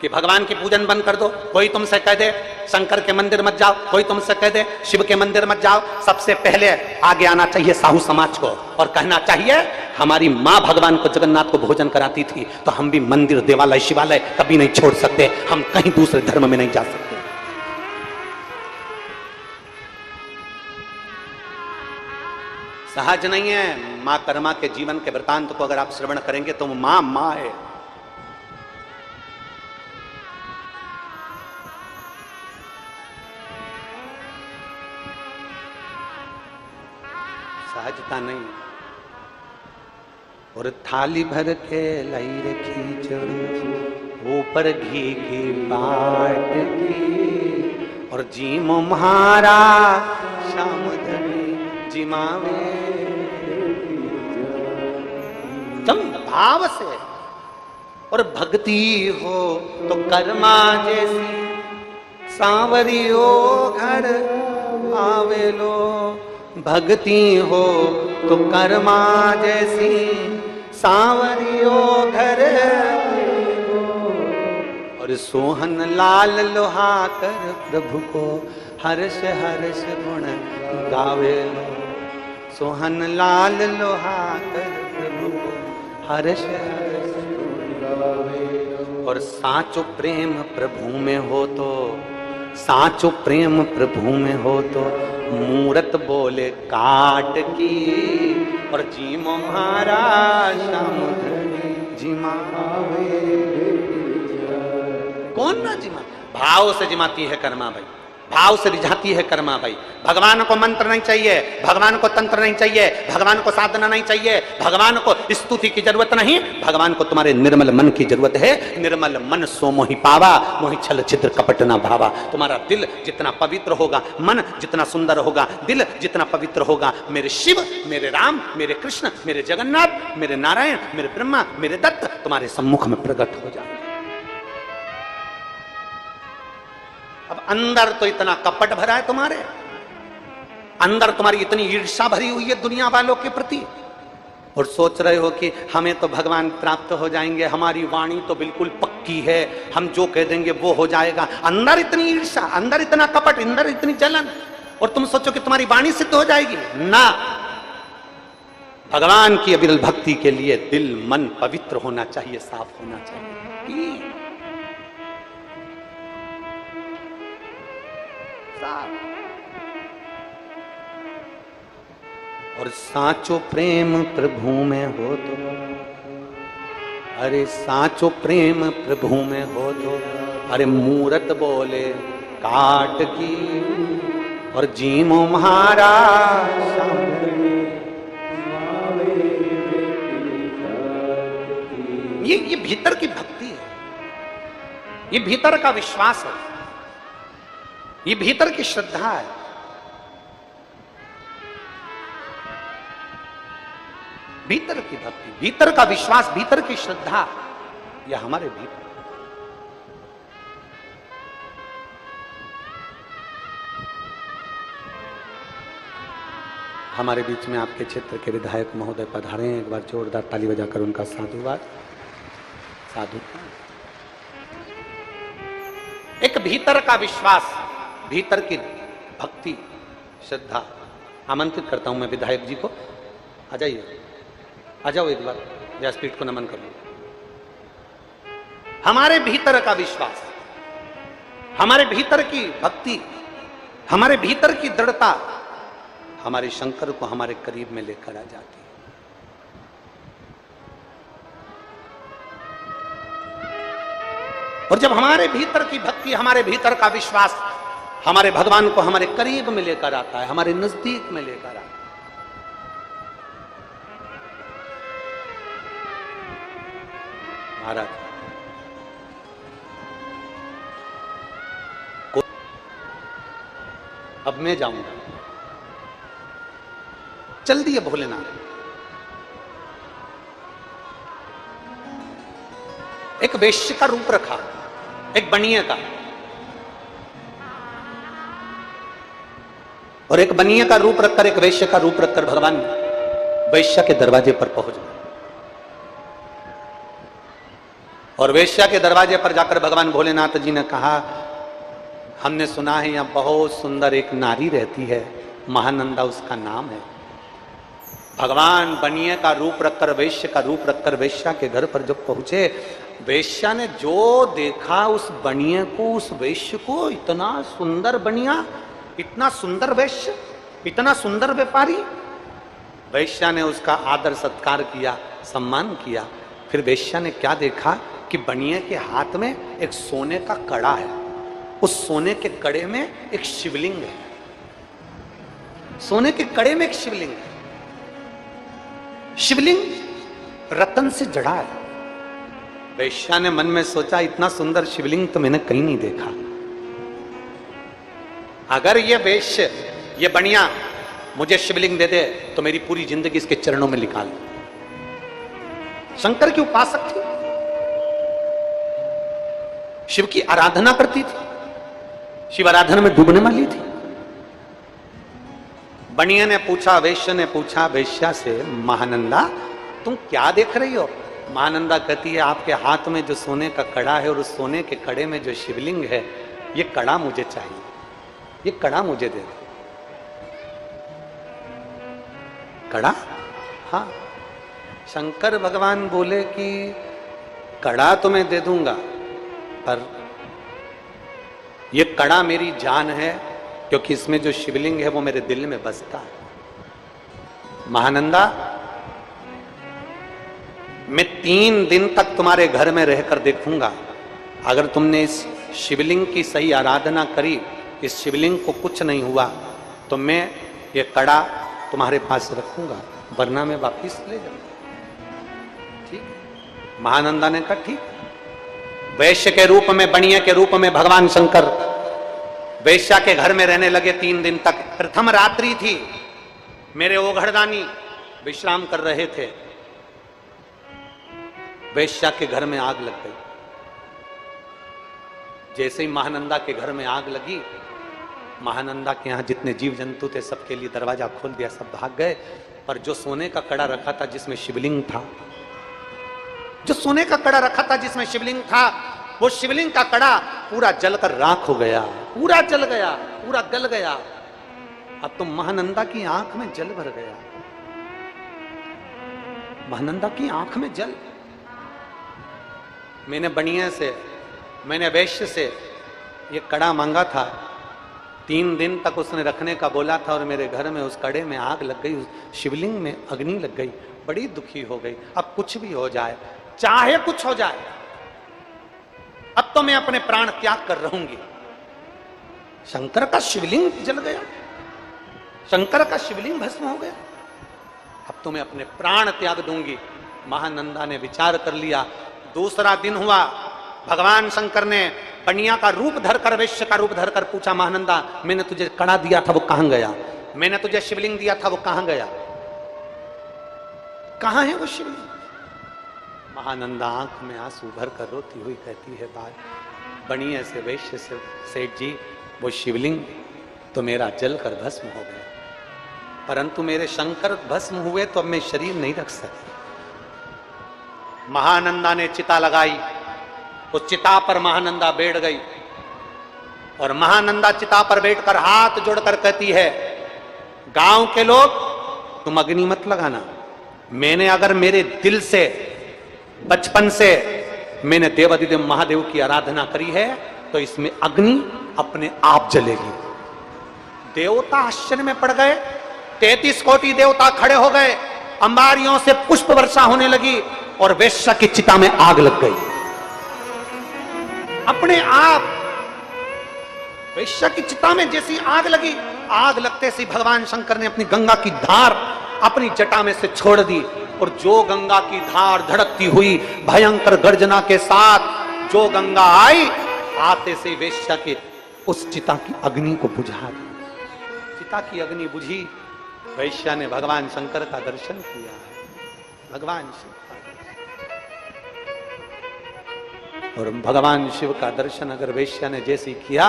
[SPEAKER 1] कि भगवान की पूजन बंद कर दो, कोई तुमसे कह दे शंकर के मंदिर मत जाओ, कोई तुमसे कह दे शिव के मंदिर मत जाओ, सबसे पहले आगे आना चाहिए साहू समाज को और कहना चाहिए, हमारी मां भगवान को जगन्नाथ को भोजन कराती थी तो हम भी मंदिर देवालय शिवालय कभी नहीं छोड़ सकते, हम कहीं दूसरे धर्म में नहीं जा सकते। सहज नहीं है। मां कर्मा के जीवन के वृतांत को अगर आप श्रवण करेंगे तो मां मां है। सहजता नहीं। और थाली भर के लाई रखी चढ़ो, ऊपर घी की बाट की, और जीमो म्हारा शाम धनी जिमावे। तुम भाव से और भक्ति हो तो कर्मा जैसी सांवरियो घर आवेलो। भक्ति हो तो कर्मा जैसी सांवरियो घर, और सोहन लाल लोहा कर प्रभु को हर्ष हर्ष गुण गावेलो। सोहन लाल लोहा कर प्रभु को हर्ष हर्ष गुण गावेलो। और साचो प्रेम प्रभु में हो तो, साचो प्रेम प्रभु में हो तो मूरत बोले काट की, और जीमो महाराज जिमावे। कौन ना जिमा? भाव से जिमाती है कर्मा बाई, भाव से रिझाती है कर्मा बाई। भगवान को मंत्र नहीं चाहिए, भगवान को तंत्र नहीं चाहिए, भगवान को साधना नहीं चाहिए, भगवान को स्तुति की जरूरत नहीं, भगवान को तुम्हारे निर्मल मन की जरूरत है। निर्मल मन सो मोहि पावा, मोहि छल छिद्र कपट न भावा। तुम्हारा दिल जितना पवित्र होगा, मन जितना सुंदर होगा, दिल जितना पवित्र होगा, मेरे शिव, मेरे राम, मेरे कृष्ण, मेरे जगन्नाथ, मेरे नारायण, मेरे ब्रह्मा, मेरे दत्त तुम्हारे सम्मुख में प्रकट हो जाए। अब अंदर तो इतना कपट भरा है तुम्हारे, अंदर तुम्हारी इतनी ईर्ष्या भरी हुई है दुनिया वालों के प्रति, और सोच रहे हो कि हमें तो भगवान प्राप्त हो जाएंगे, हमारी वाणी तो बिल्कुल पक्की है, हम जो कह देंगे वो हो जाएगा। अंदर इतनी ईर्ष्या, अंदर इतना कपट, अंदर इतनी जलन, और तुम सोचो कि तुम्हारी वाणी सिद्ध हो जाएगी ना। भगवान की अविरल भक्ति के लिए दिल मन पवित्र होना चाहिए, साफ होना चाहिए। और साचो प्रेम प्रभु में हो तो, अरे साचो प्रेम प्रभु में हो तो, अरे मूरत बोले काट की और जीमो महाराज। ये भीतर की भक्ति है, ये भीतर का विश्वास है, ये भीतर की श्रद्धा है। भीतर की भक्ति, भीतर का विश्वास, भीतर की श्रद्धा, यह हमारे भीतर। हमारे बीच में आपके क्षेत्र के विधायक महोदय पधारे हैं, एक बार जोरदार ताली बजाकर उनका साधुवाद। साधु एक भीतर का विश्वास, भीतर की भक्ति, श्रद्धा। आमंत्रित करता हूं मैं विधायक जी को, आ जाइए, आ जाओ एक बार, व्यासपीठ को नमन कर लो। हमारे भीतर का विश्वास, हमारे भीतर की भक्ति, हमारे भीतर की दृढ़ता हमारे शंकर को हमारे करीब में लेकर आ जाती है। और जब हमारे भीतर की भक्ति, हमारे भीतर का विश्वास हमारे भगवान को हमारे करीब में लेकर आता है, हमारे नजदीक में लेकर आता है। महाराज अब मैं जाऊंगा, चल दिए भोलेनाथ। एक वेश्य का रूप रखा, एक बनिए का, और एक बनिए का रूप रखकर, एक वेश्य का रूप रखकर भगवान वेश्या के दरवाजे पर पहुंच गए। और वेश्या के दरवाजे पर जाकर भगवान भोलेनाथ जी ने कहा, हमने सुना है यहां बहुत सुंदर एक नारी रहती है, महानंदा उसका नाम है। भगवान बनिए का रूप रखकर, वेश्या का रूप रखकर वेश्या के घर पर जब पहुंचे, वेश्या ने जो देखा उस बनिए को, उस वेश्य को, इतना सुंदर बनिया, इतना सुंदर वेश्य, इतना सुंदर व्यापारी। वेश्या ने उसका आदर सत्कार किया, सम्मान किया। फिर वेश्या ने क्या देखा कि बनिए के हाथ में एक सोने का कड़ा है, उस सोने के कड़े में एक शिवलिंग है, सोने के कड़े में एक शिवलिंग है। शिवलिंग रतन से जड़ा है। वेश्या ने मन में सोचा, इतना सुंदर शिवलिंग तो मैंने कहीं नहीं देखा। अगर ये वेश्य, ये बनिया मुझे शिवलिंग दे दे तो मेरी पूरी जिंदगी इसके चरणों में निकाल। शंकर की उपासक थी, शिव की आराधना करती थी, शिव आराधना में डूबने वाली थी। बनिया ने पूछा, वेश्या ने पूछा वेश्या से, महानंदा तुम क्या देख रही हो? महानंदा कहती है, आपके हाथ में जो सोने का कड़ा है और उस सोने के कड़े में जो शिवलिंग है, ये कड़ा मुझे चाहिए, ये कड़ा मुझे दे दो। कड़ा? हाँ। शंकर भगवान बोले कि कड़ा तो मैं दे दूंगा, पर यह कड़ा मेरी जान है, क्योंकि इसमें जो शिवलिंग है वो मेरे दिल में बसता है। महानंदा, मैं 3 दिन तक तुम्हारे घर में रहकर देखूंगा, अगर तुमने इस शिवलिंग की सही आराधना करी, इस शिवलिंग को कुछ नहीं हुआ, तो मैं ये कड़ा तुम्हारे पास रखूंगा, वरना मैं वापिस ले जाऊंगा। ठीक? महानंदा ने कहा ठीक। वैश्य के रूप में, बनिया के रूप में भगवान शंकर वेश्या के घर में रहने लगे 3 दिन तक। प्रथम रात्रि थी, मेरे ओघड़दानी विश्राम कर रहे थे, वेश्या के घर में आग लग गई। जैसे ही महानंदा के घर में आग लगी, महानंदा के यहां जितने जीव जंतु थे सबके लिए दरवाजा खोल दिया, सब भाग गए। पर जो सोने का कड़ा रखा था जिसमें शिवलिंग था, जो सोने का कड़ा रखा था जिसमें शिवलिंग था, वो शिवलिंग का कड़ा पूरा जलकर राख हो गया, पूरा जल गया, पूरा गल गया। अब तो महानंदा की आंख में जल भर गया, महानंदा की आंख में जल। मैंने बनिया से, मैंने वैश्य से ये कड़ा मांगा था, 3 दिन तक उसने रखने का बोला था, और मेरे घर में उस कड़े में आग लग गई, उस शिवलिंग में अग्नि लग गई, बड़ी दुखी हो गई। अब कुछ भी हो जाए, चाहे कुछ हो जाए, अब तो मैं अपने प्राण त्याग कर रहूंगी। शंकर का शिवलिंग जल गया, शंकर का शिवलिंग भस्म हो गया, अब तो मैं अपने प्राण त्याग दूंगी। महानंदा ने विचार कर लिया। दूसरा दिन हुआ, भगवान शंकर ने बनिया का रूप धरकर, वैश्य का रूप धरकर पूछा, महानंदा मैंने तुझे कड़ा दिया था वो कहां गया, मैंने तुझे शिवलिंग दिया था वो कहां गया, कहां है वो शिवलिंग। महानंदा आंख में आंसू भर कर रोती हुई कहती है, बात बनिया से, वैश्य से, सेठ जी वो शिवलिंग तो मेरा जल कर भस्म हो गया, परंतु मेरे शंकर भस्म हुए तो अब मैं शरीर नहीं रख सकती। महानंदा ने चिता लगाई, उस चिता पर महानंदा बैठ गई, और महानंदा चिता पर बैठकर हाथ जोड़कर कहती है, गांव के लोग तुम अग्नि मत लगाना, मैंने अगर मेरे दिल से, बचपन से मैंने देवाधिदेव महादेव की आराधना करी है तो इसमें अग्नि अपने आप जलेगी। देवता आश्चर्य में पड़ गए, 33 कोटि देवता खड़े हो गए, अंबारियों से पुष्प वर्षा होने लगी, और वैश्य की चिता में आग लग गई अपने आप। वैश्य की चिता में जैसी आग लगी, आग लगते से भगवान शंकर ने अपनी गंगा की धार अपनी जटा में से छोड़ दी, और जो गंगा की धार धड़कती हुई भयंकर गर्जना के साथ जो गंगा आई, आते से वैश्य के उस चिता की अग्नि को बुझा दी। चिता की अग्नि बुझी, वैश्य ने भगवान शंकर का दर्शन किया, भगवान शिव का, और भगवान शिव का दर्शन अगर वैश्य ने जैसे किया,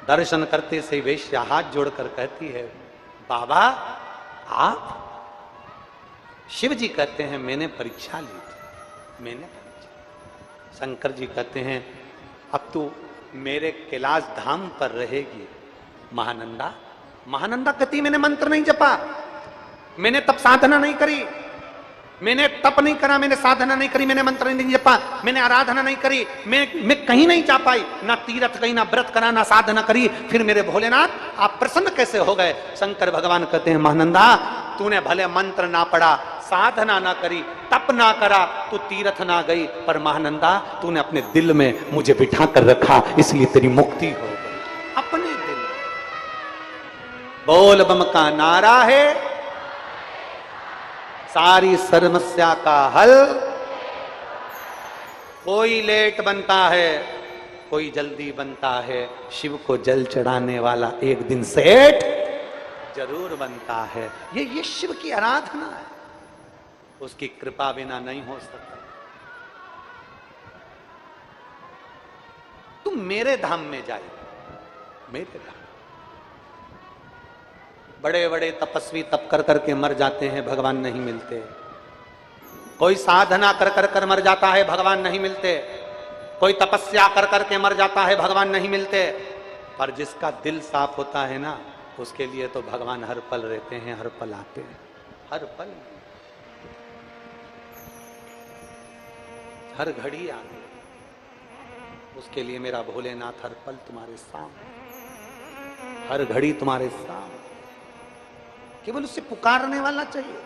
[SPEAKER 1] दर्शन करते से वैश्य हाथ जोड़कर कहती है, बाबा आप? शिव जी कहते हैं मैंने परीक्षा ली थी, मैंने परीक्षा। शंकर जी कहते हैं अब तू मेरे कैलाश धाम पर रहेगी महानंदा। महानंदा कहती मैंने मंत्र नहीं जपा, मैंने तप साधना नहीं करी, मैंने तप नहीं करा, मैंने साधना नहीं करी, मैंने मंत्र नहीं जपा, मैंने आराधना नहीं करी, मैं कहीं नहीं जा पाई, ना तीर्थ कहीं, ना व्रत करा, ना साधना करी, फिर मेरे भोलेनाथ आप प्रसन्न कैसे हो गए। शंकर भगवान कहते हैं महानंदा तूने भले मंत्र ना पढ़ा, साधना ना करी, तप ना करा, तू तीर्थ ना गई, पर महानंदा तूने अपने दिल में मुझे बिठा कर रखा, इसलिए तेरी मुक्ति हो गई अपने दिल। बोल बम का नारा है सारी समस्या का हल। कोई लेट बनता है, कोई जल्दी बनता है, शिव को जल चढ़ाने वाला एक दिन सेठ जरूर बनता है। ये शिव की आराधना है, उसकी कृपा बिना नहीं हो सकता। तुम मेरे धाम में जाए, मेरे धाम। बड़े बड़े तपस्वी तप कर करके मर जाते हैं, भगवान नहीं मिलते। कोई साधना कर कर कर मर जाता है, भगवान नहीं मिलते। कोई तपस्या कर करके मर जाता है, भगवान नहीं मिलते। पर जिसका दिल साफ होता है ना, उसके लिए तो भगवान हर पल रहते हैं, हर पल आते हैं, हर पल, हर घड़ी आते हैं। उसके लिए मेरा भोलेनाथ हर पल तुम्हारे सामने, हर घड़ी तुम्हारे सामने। केवल उससे पुकारने वाला चाहिए।